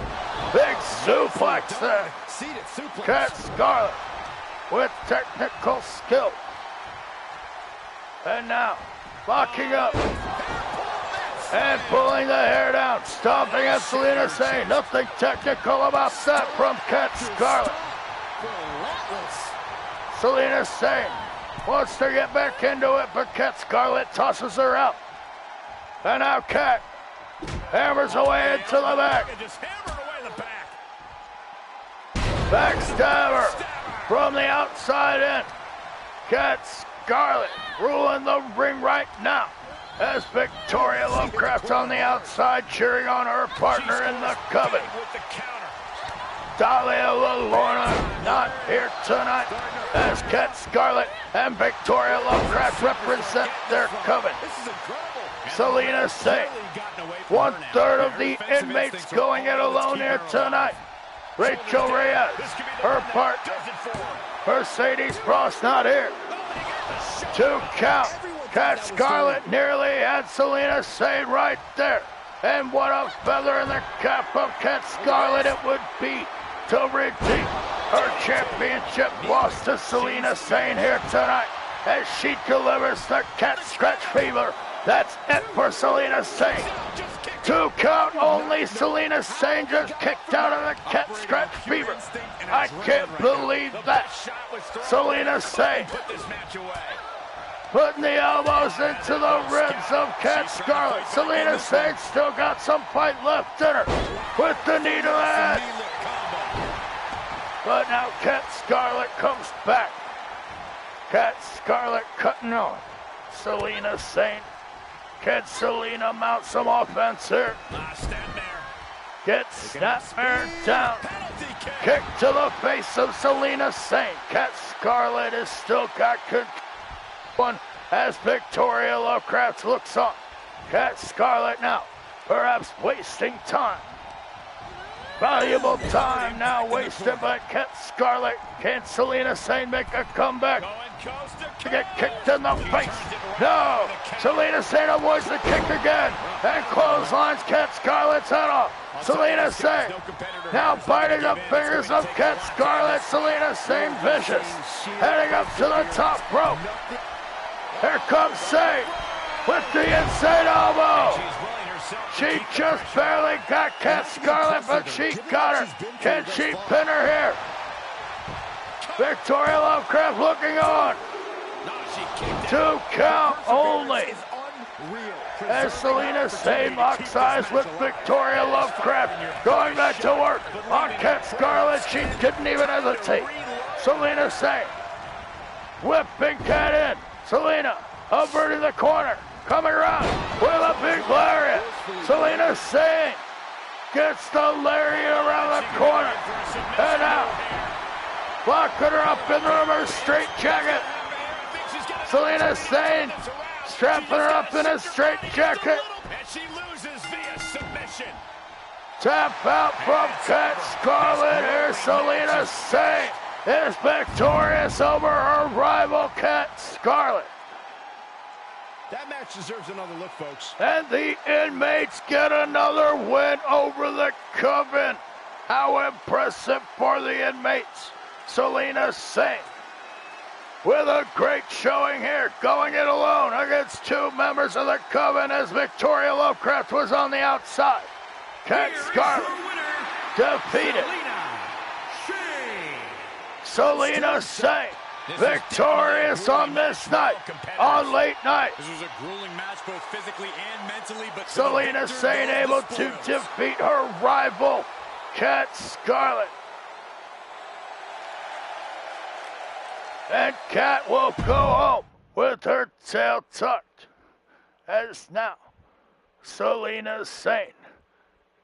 Big suplex there. Cat Scarlet with technical skill. And now, locking up and pulling the hair down, stomping at Selena Sane. Nothing technical about that from Cat Scarlet. Selena Sane wants to get back into it, but Cat Scarlet tosses her out. And now Cat hammers away into the back. Just hammered away the back. Backstabber from the outside in. Cat Scarlet ruling the ring right now as Victoria Lovecraft on the outside cheering on her partner in the coven. With the counter. Dahlia LaLorna not here tonight as Cat Scarlet and Victoria Lovecraft represent their coven. Selena Sane, 1/3 of the inmates going it alone here tonight. Rachel Reyes, her partner. Mercedes Frost not here. 2 count. Cat Scarlet nearly had Selena Sane right there. And what a feather in the cap of Cat Scarlet it would be to redeem her championship loss to Selena Sane here tonight as she delivers the cat scratch fever. That's it for Selena Sane. 2 count only. Selena Sane just kicked out of the cat scratch fever. I can't believe that. Selena Sane putting the elbows into the ribs of Cat Scarlet. Selena Sane still got some fight left in her with the knee to the head. But now Cat Scarlet comes back. Cat Scarlet cutting on Selena Sane. Can Selena mount some offense here? Gets Snapmare down. Kick to the face of Selena Sane. Cat Scarlet has still got one as Victoria Lovecraft looks on. Cat Scarlet now perhaps wasting time. Valuable time now wasted by Cat Scarlet. Can Selena Sane make a comeback? Get kicked in the face. No! Selena Sane avoids the kick again and clotheslines Cat Scarlet's head off. Selena Sane now biting the fingers of Cat Scarlet. Selena Sane vicious. Heading up to the top rope. Here comes Sane with the insane elbow. She just barely got Cat Scarlet, but she got her. Can she pin her here? Victoria Lovecraft looking on. 2 count only. As Selena Sane locks eyes with Victoria Lovecraft. Going back to work on Cat Scarlet. She didn't even hesitate. Selena Sane whipping Cat in. Selena averting the corner. Coming around with a big lariat. Selena Sane gets the lariat around the corner. And now, locking her up in the reverse straight jacket. Selena Sane strapping her up in a straight jacket. And she loses via submission. Tap out from Cat Scarlet. Here Selena Sane is victorious over her rival Cat Scarlet. That match deserves another look, folks. And the inmates get another win over the Coven. How impressive for the inmates. Selena Sane with a great showing here, going it alone against 2 members of the Coven as Victoria Lovecraft was on the outside. Cat Scarlet defeated Selena Sane. Victorious on this night, on late night. This was a grueling match both physically and mentally, but Selena Sane able to defeat her rival, Cat Scarlet. And Cat will go home with her tail tucked. As now, Selena Sane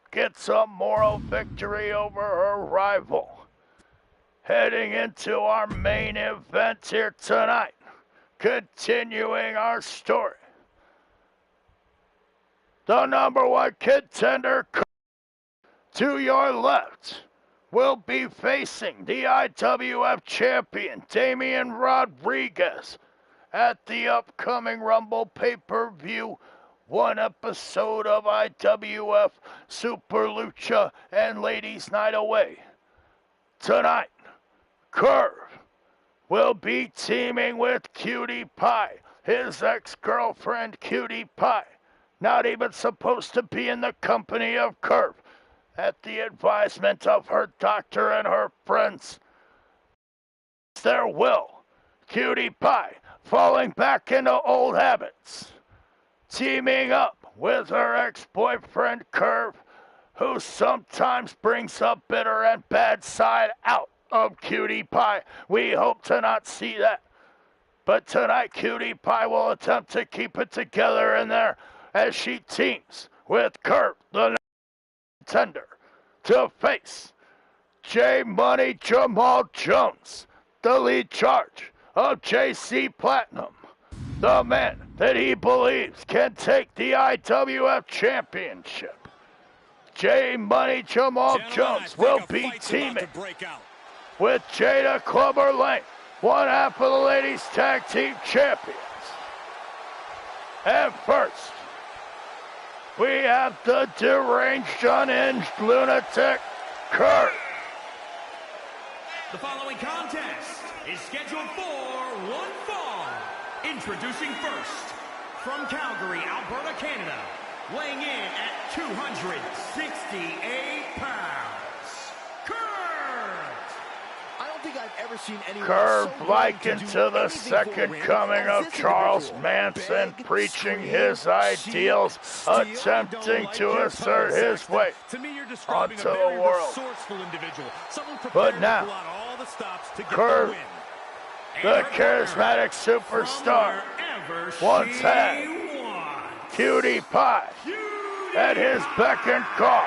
gets a moral victory over her rival. Heading into our main event here tonight, continuing our story. The number 1 contender to your left will be facing the IWF champion, Damian Rodriguez, at the upcoming Rumble pay-per-view, 1 episode of IWF Super Lucha and Ladies Night Away. Tonight, Curve will be teaming with Cutie Pie, his ex-girlfriend Cutie Pie, not even supposed to be in the company of Curve, at the advisement of her doctor and her friends. Their will, Cutie Pie falling back into old habits, teaming up with her ex-boyfriend Curve, who sometimes brings a bitter and bad side out of Cutie Pie. We hope to not see that. But tonight, Cutie Pie will attempt to keep it together in there as she teams with Curve, the contender, to face J Money Jamal Jones, the lead charge of JC Platinum, the man that he believes can take the IWF Championship. J Money Jamal Jones will be teaming with Jada Clubber Lane, 1 half of the ladies tag team champions. And first, we have the deranged, unhinged lunatic Curve The following contest is scheduled for one fall. Introducing first, from Calgary, Alberta, Canada, weighing in at 268 pounds, Kurt! I don't think I've ever seen anyone Curve so like willing to into do the anything second for a win coming as of this Charles individual. Manson, Beg, preaching scream, his ideals, cheat, steal. attempting to assert his way To me, you're describing onto a the very world. resourceful individual. Someone But prepared now, to pull out all the stops to get Curve, the win. the charismatic superstar, once had Cutie Pie at his beck and call.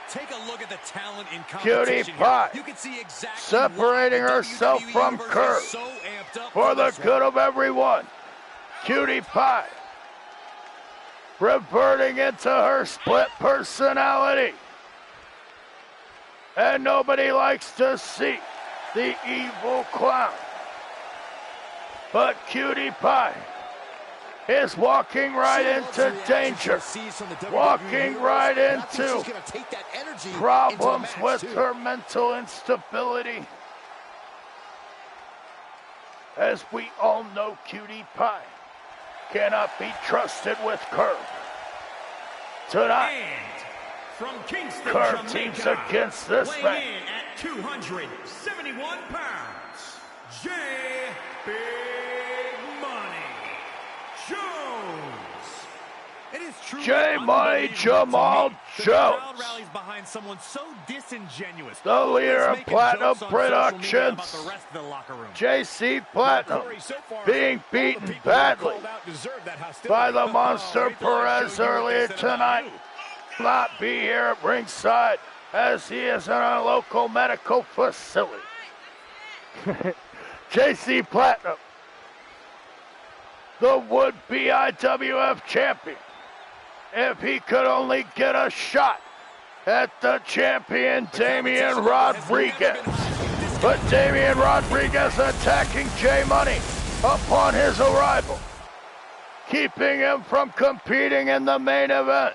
Take a look at the talent in Cutie competition Pie, here. You can see exactly separating why the herself WWE from universe Curve is so amped up for the this good one. of everyone. Cutie Pie, reverting into her split personality. And nobody likes to see the evil clown. But Cutie Pie is walking right into danger, walking right into problems with her mental instability. As we all know, Cutie Pie cannot be trusted with Curve. Tonight, And from Kingston, Curve Jamaica, teams against this weighing man. in at 271 pounds, J. Big Money Jones. It is truly J. Money unbelievable Jamal to me that the Jones, crowd rallies behind someone so disingenuous. the leader of Always making Platinum jokes on social media about Productions, the rest of the locker room. JC Platinum, Corey, so far, being all the beaten people that badly called out deserve that hostility. by the Monster Wait till I Perez show you what they earlier said about tonight. you. Not be here at ringside as he is in a local medical facility. JC Platinum, the would-be IWF champion, if he could only get a shot at the champion Damian Rodriguez. But Damian Rodriguez attacking J Money upon his arrival, keeping him from competing in the main event.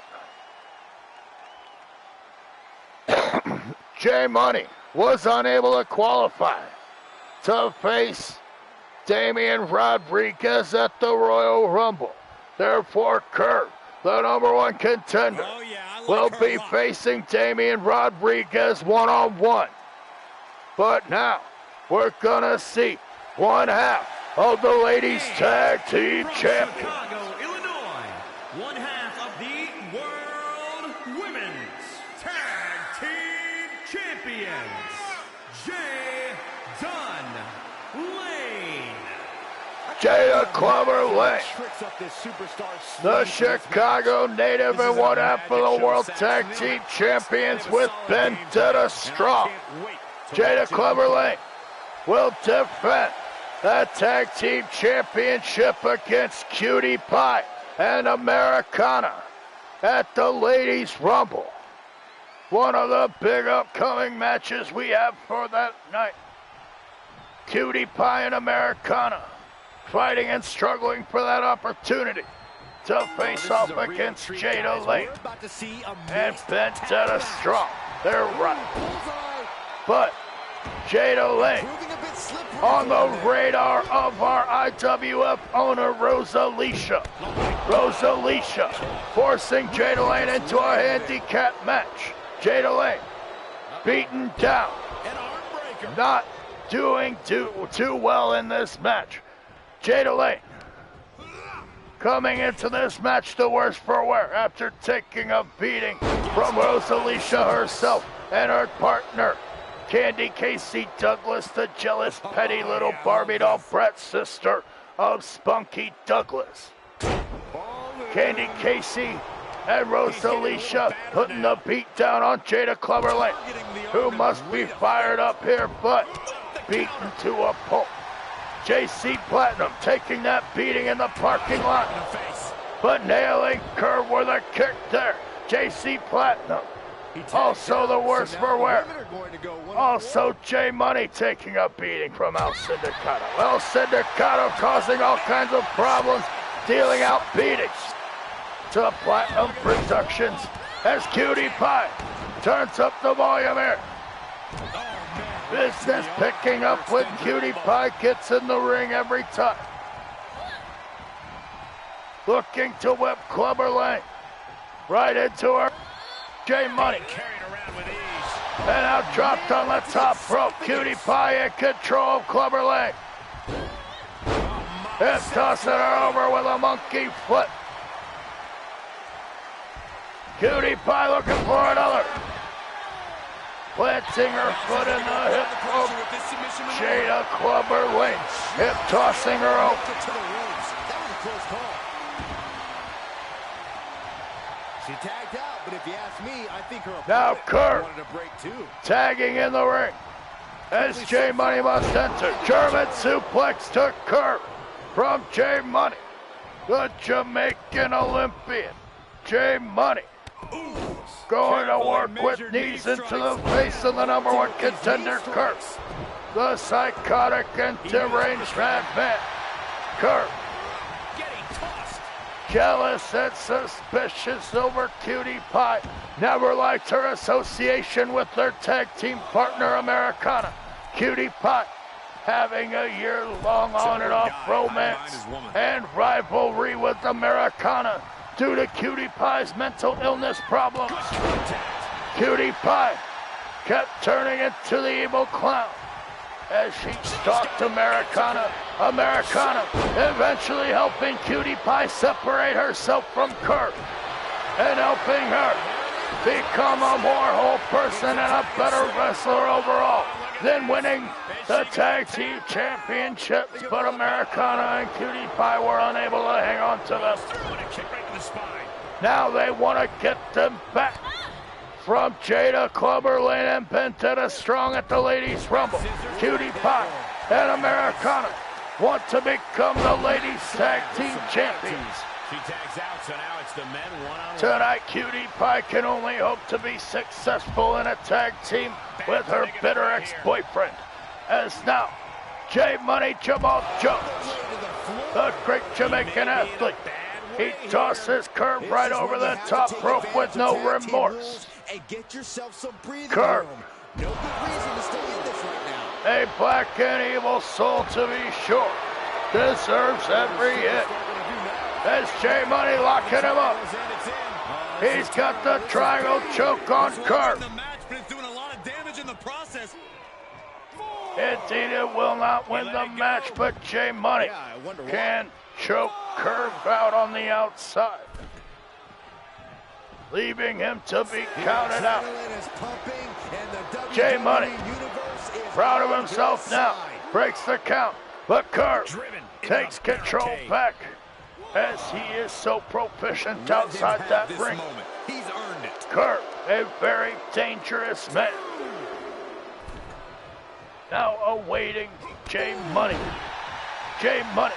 J Money was unable to qualify to face Damian Rodriguez at the Royal Rumble. Therefore, Curve, the #1 contender, will be facing Damian Rodriguez one-on-one. But now, we're gonna see one half of the Ladies Tag Team From Champion. Chicago, Illinois, one half of the World Women's Tag Team Champions, Jay Lane. Jada Clover Lane, Tricks up this superstar the Chicago native and one half of the World Tag Team Champions with Vendetta Strong. Jada Clover Lane will defend the Tag Team Championship against Cutie Pie and Americana at the Ladies Rumble. One of the big upcoming matches we have for that night. Cutie Pie and Americana fighting and struggling for that opportunity to face off against Jada Lane and Vendetta Strong. They're right. But Jada Lane on the radar of our IWF owner, Rosalicia. Rosalicia forcing Jada Lane into a handicap match. Jada Lane beaten down, not doing too well in this match. Jada Lane coming into this match the worse for wear after taking a beating from Rosalicia herself and her partner, Candy Casey Douglas, the jealous, petty little Barbie doll brat sister of Spunky Douglas. Candy Casey and Rosalicia putting the beat down on Jada Clover Lane, who must be fired up here, but beaten to a pulp. JC Platinum taking that beating in the parking lot, but nailing Curve with a kick there. JC Platinum, also the worst for wear. Also J Money taking a beating from El Sindicato. El Sindicato causing all kinds of problems, dealing out beatings to Platinum Productions as Cutie Pie turns up the volume here. Business picking up when Cutie Pie gets in the ring every time. Looking to whip Clubber Lang right into her. J Money. And now dropped on the top rope. Cutie Pie in control of Clubber Lang. And tossing her over with a monkey flip. Cutie Pie looking for another. Planting her foot in the hip of Jada Clubber Lang. Hip tossing her over. She tagged out, but if you ask me, I think her now Kurt wanted a break too. Tagging in the ring as J Money must enter. German suplex to Kurt from J Money. The Jamaican Olympian, J Money. Going to work with knees into the face of the #1 contender, Kurt. The psychotic and deranged madman, Kurt. Jealous and suspicious over Cutie Pie. Never liked her association with their tag team partner, Americana. Cutie Pie having a year-long on and off romance and rivalry with Americana due to Cutie Pie's mental illness problems. Cutie Pie kept turning into the evil clown as she stalked Americana eventually helping Cutie Pie separate herself from Kurt and helping her become a more whole person and a better wrestler overall than winning the tag team championships, but Americana and Cutie Pie were unable to hang on to them. Now they want to get them back from Jada Clubber Lang and Bentetta Strong at the Ladies Rumble. Cutie Pie and Americana want to become the Ladies Tag Team Champions. She tags out, so now it's the men one-on-one. Tonight, Cutie Pie can only hope to be successful in a tag team with her bitter ex-boyfriend. As now, J Money Jamal Jones, the great Jamaican athlete, he tosses Kurt right over the top rope with no remorse. Kurt, no good reason to stay in this right now. A black and evil soul to be sure, deserves every hit. As J Money locking him up. He's got the triangle choke on Kurt. Indeed, it will not win the match, but J Money can choke Kurt out on the outside, leaving him to be counted out. J Money, proud of himself now, breaks the count, but Kurt takes control back as he is so proficient outside that ring. He's earned it. Kurt, a very dangerous man. Now awaiting J Money. J Money,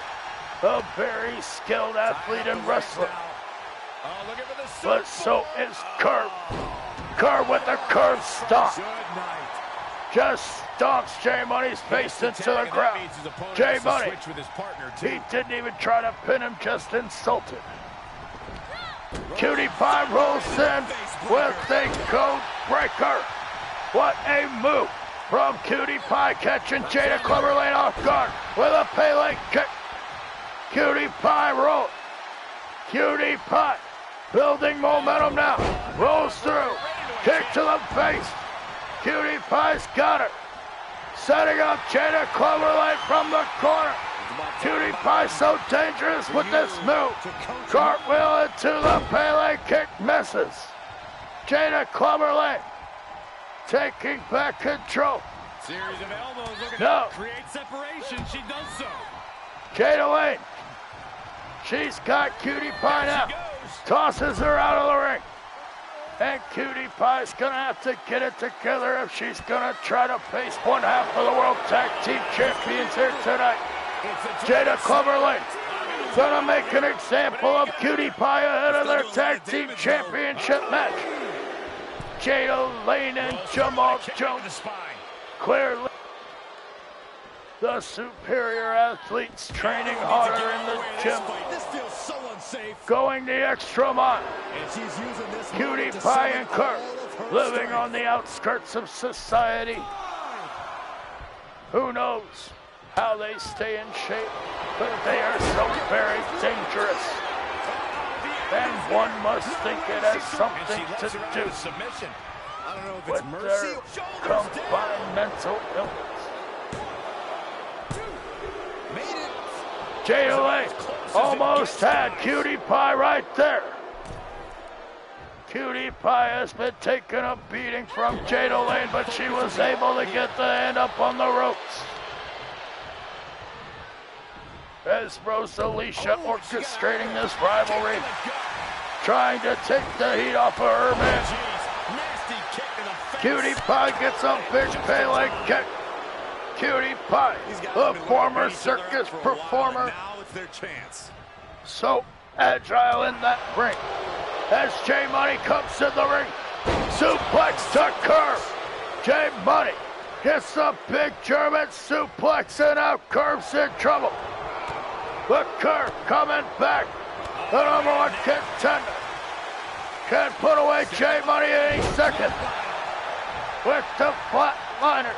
a very skilled athlete and wrestler. But so is Kurt. Kurt with the curve stomp. Just stomps J Money's face into the ground. J Money, he didn't even try to pin him, just insulted. Cutie Pie rolls in with a code breaker. What a move from Cutie Pie, catching Jada Clubber Lang off guard with a Pele kick. Cutie Pie roll. Cutie Pie building momentum now. Rolls through. Kick to the face. Cutie Pie's got her. Setting up Jada Clubber Lang from the corner. Cutie Pie so dangerous with this move. Cartwheel into the Pele kick, misses. Jada Clubber Lang taking back control. Series of elbows looking to create separation. She does so. Jada Lang, she's got Cutie Pie now. Tosses her out of the ring. And Cutie Pie's gonna have to get it together if she's gonna try to face one half of the World Tag Team Champions here tonight. Jada Clubber Lang gonna make an example of Cutie Pie ahead of their Tag Team Championship match. Jada Lang and Jamal Jones, clearly the superior athletes training harder in the gym, going the extra mile. Cutie Pie and Kurt living on the outskirts of society, Who knows how they stay in shape, but they are so very dangerous. And one must think it has something to do with their combined mental illness. Jada Lane almost had Cutie Pie right there. Cutie Pie has been taking a beating from Jada Lane, but she was able to get the hand up on the ropes. As Rosalicia orchestrating this rivalry, trying to take the heat off of her man. Cutie Pie gets a big Pele kick. Cutie Pie, the former circus performer, so agile in that ring. As J Money comes in the ring, suplex to Curve. J Money gets a big German suplex and now Curve's in trouble. But Curve coming back, the number one contender, can put away J Money any second with the flatliner.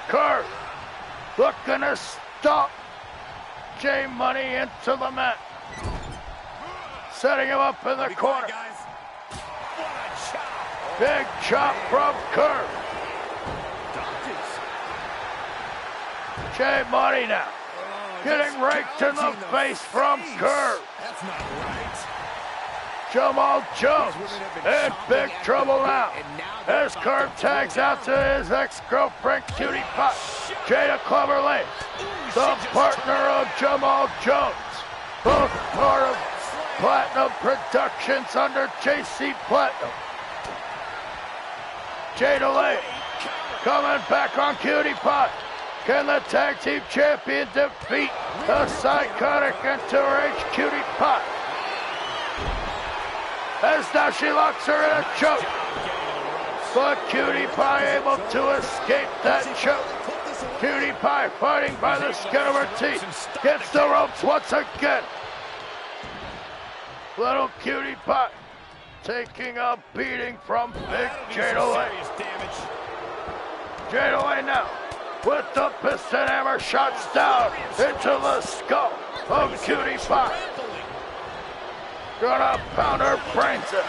Curve looking to stomp J Money into the mat. Setting him up in the corner. Big chop from Curve. J Money now getting raked in the face from Curve. That's not right. Jamal Jones in big trouble now as Curve tags out to his ex-girlfriend Cutie Pie. Jada Clubber Lane, the partner of Jamal Jones, both part of Platinum Productions under JC Platinum. Jada Lane coming back on Cutie Pie. Can the tag team champion defeat the psychotic and enraged Cutie Pie? As now she locks her in a choke. But Cutie Pie able to escape that choke. Cutie Pie fighting by the skin of her teeth. Gets the ropes once again. Little Cutie Pie taking a beating from big Jada Lane. Jada Lane now with the piston hammer shots down into the skull of Cutie Pie. Gonna pound her brains in.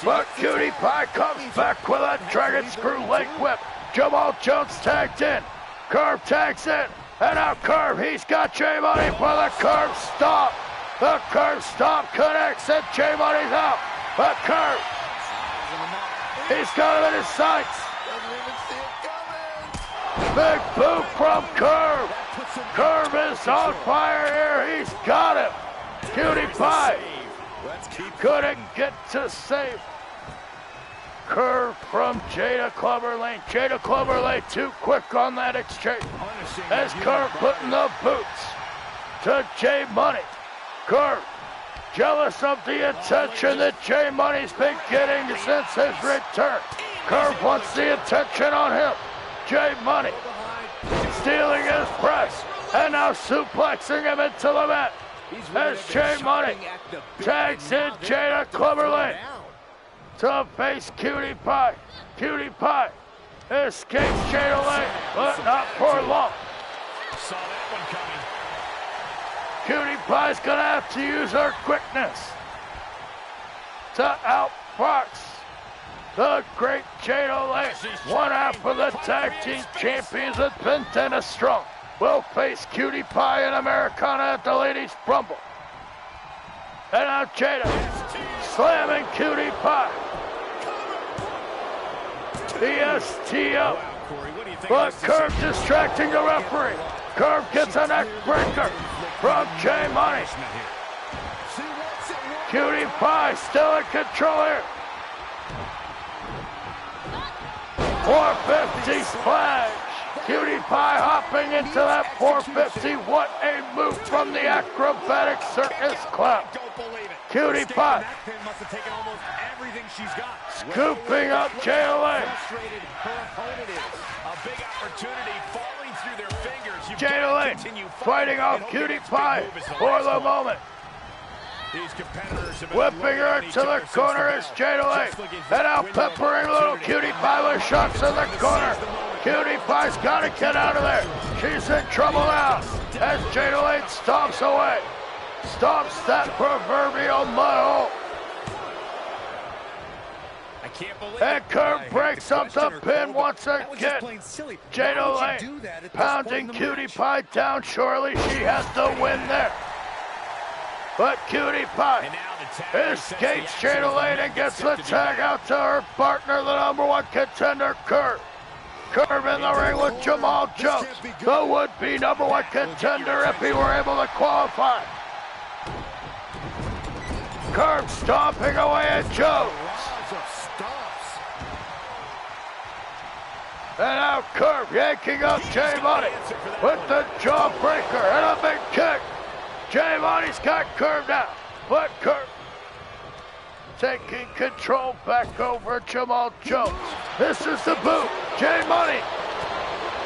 But Cutie Pie comes back with a dragon screw leg whip. Jamal Jones tagged in. Curve tags in. And now Curve, he's got J Money for the Curve stomp. The Curve stomp connects and J Money's out. But Curve, he's got him in his sights. Big boot from Curve. Curve is on fire here. He's got him. Cutie Pie couldn't get to save. Curve from Jada Clubber Lane. Jada Clubber Lane too quick on that exchange. As Curve putting the boots to J Money. Curve jealous of the attention that J Money's been getting since his return. Curve wants the attention on him. J Money stealing his press and now suplexing him into the mat. As J Money tags in Jada Clubber Lane to face Cutie Pie. Cutie Pie escapes Jada Lane, but not for long. Saw that one coming. Cutie Pie's gonna have to use her quickness to outfox the great Jada Lane. One half of the tag team champions with Pentana Strong will face Cutie Pie and Americana at the Ladies Rumble. And now Jada slamming Cutie Pie. ESTO. But Curve distracting the referee. Curve gets a neck breaker from J Money. Cutie Pie still in control here. 450 splash. Cutie Pie hopping into that 450. What a move from the acrobatic circus clown. Cutie Pie scooping up Jada Lane. A big opportunity falling through their fingers. Jada Lane fighting off Cutie Pie for the moment. Whipping her to the corner is Jada Lane. And now peppering little Cutie Pie with shots in the corner. Cutie Pie's got to get out of there. She's in trouble now as Jada Lane stomps away. Stomps that proverbial mud hole. I can't believe And Curve breaks up the pin once again. Jada Lane pounding Cutie Pie down. Surely she has the win there. But Cutie Pie escapes Jada Lane and gets the tag out to her partner, the #1 contender, Curve. Curve in the ring with Jamal Jones, the would-be #1 contender if he were able to qualify. Curve stomping away at Jones. And now Curve yanking up J Money with the jawbreaker and a big kick. J Money's got Curve now, but Curve taking control back over Jamal Jones. This is the boot. J Money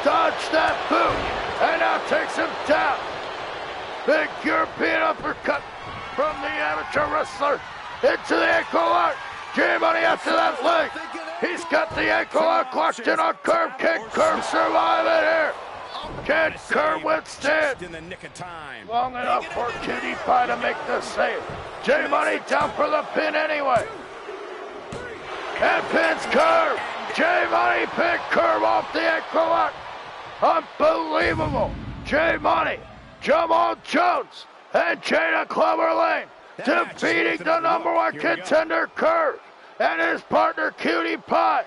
dodged that boot and now takes him down. Big European uppercut from the amateur wrestler into the ankle lock. J Money after that leg. He's got the ankle lock locked in on Curve. Can Curve survive it here? Can Curve withstand long enough for Cutie Pie to make the save? J Money down for the pin anyway. And pins Curve. J Money pinned Curve off the ankle lock. Unbelievable. J Money, Jamal Jones, and Jada Clubber Lane defeating the #1 contender Curve and his partner Cutie Pie.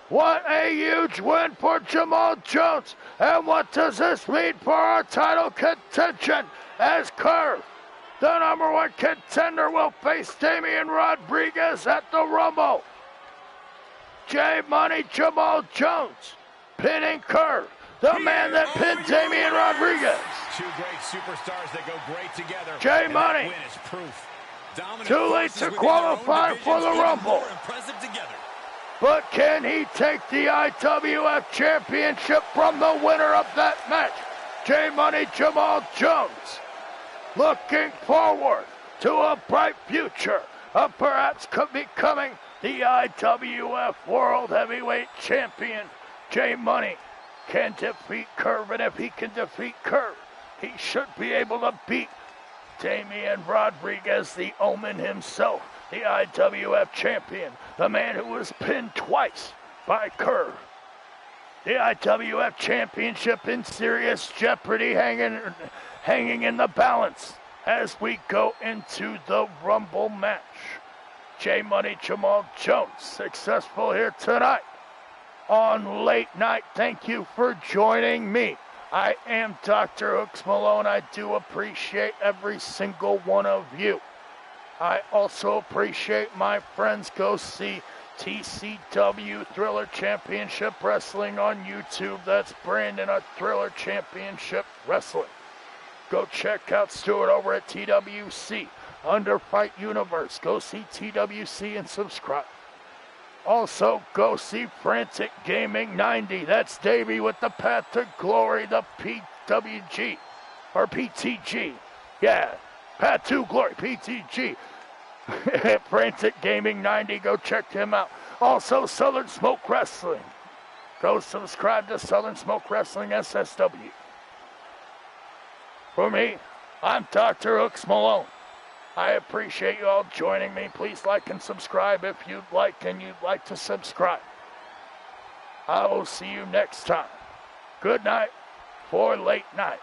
What a huge win for Jamal Jones. And what does this mean for our title contention as Curve, the #1 contender, will face Damian Rodriguez at the Rumble? J Money, Jamal Jones pinning Curve, the man that pinned Damian Rodriguez. Two great superstars that go great together. J Money, too late to qualify for the Rumble. But can he take the IWF Championship from the winner of that match? J Money, Jamal Jones, looking forward to a bright future of perhaps becoming the IWF World Heavyweight Champion. J Money can defeat Curve, and if he can defeat Curve, he should be able to beat Damian Rodriguez, the Omen himself, the IWF champion, the man who was pinned twice by Curve. The IWF championship in serious jeopardy, hanging in the balance as we go into the Rumble match. J Money, Jamal Jones, successful here tonight on Late Night. Thank you for joining me. I am DrHooksMalone. I do appreciate every single one of you. I also appreciate my friends. Go see TCW Thriller Championship Wrestling on YouTube. That's Brandon at Thriller Championship Wrestling. Go check out Stuart over at TWC under Fight Universe. Go see TWC and subscribe. Also, go see Frantic Gaming 90. That's Davey with the Path to Glory, the PWG, or PTG. Yeah, Path to Glory, PTG. Frantic Gaming 90, go check him out. Also, Southern Smoke Wrestling. Go subscribe to Southern Smoke Wrestling SSW. For me, I'm DrHooksMalone. I appreciate you all joining me. Please like and subscribe if you'd like to subscribe. I will see you next time. Good night for Late Night.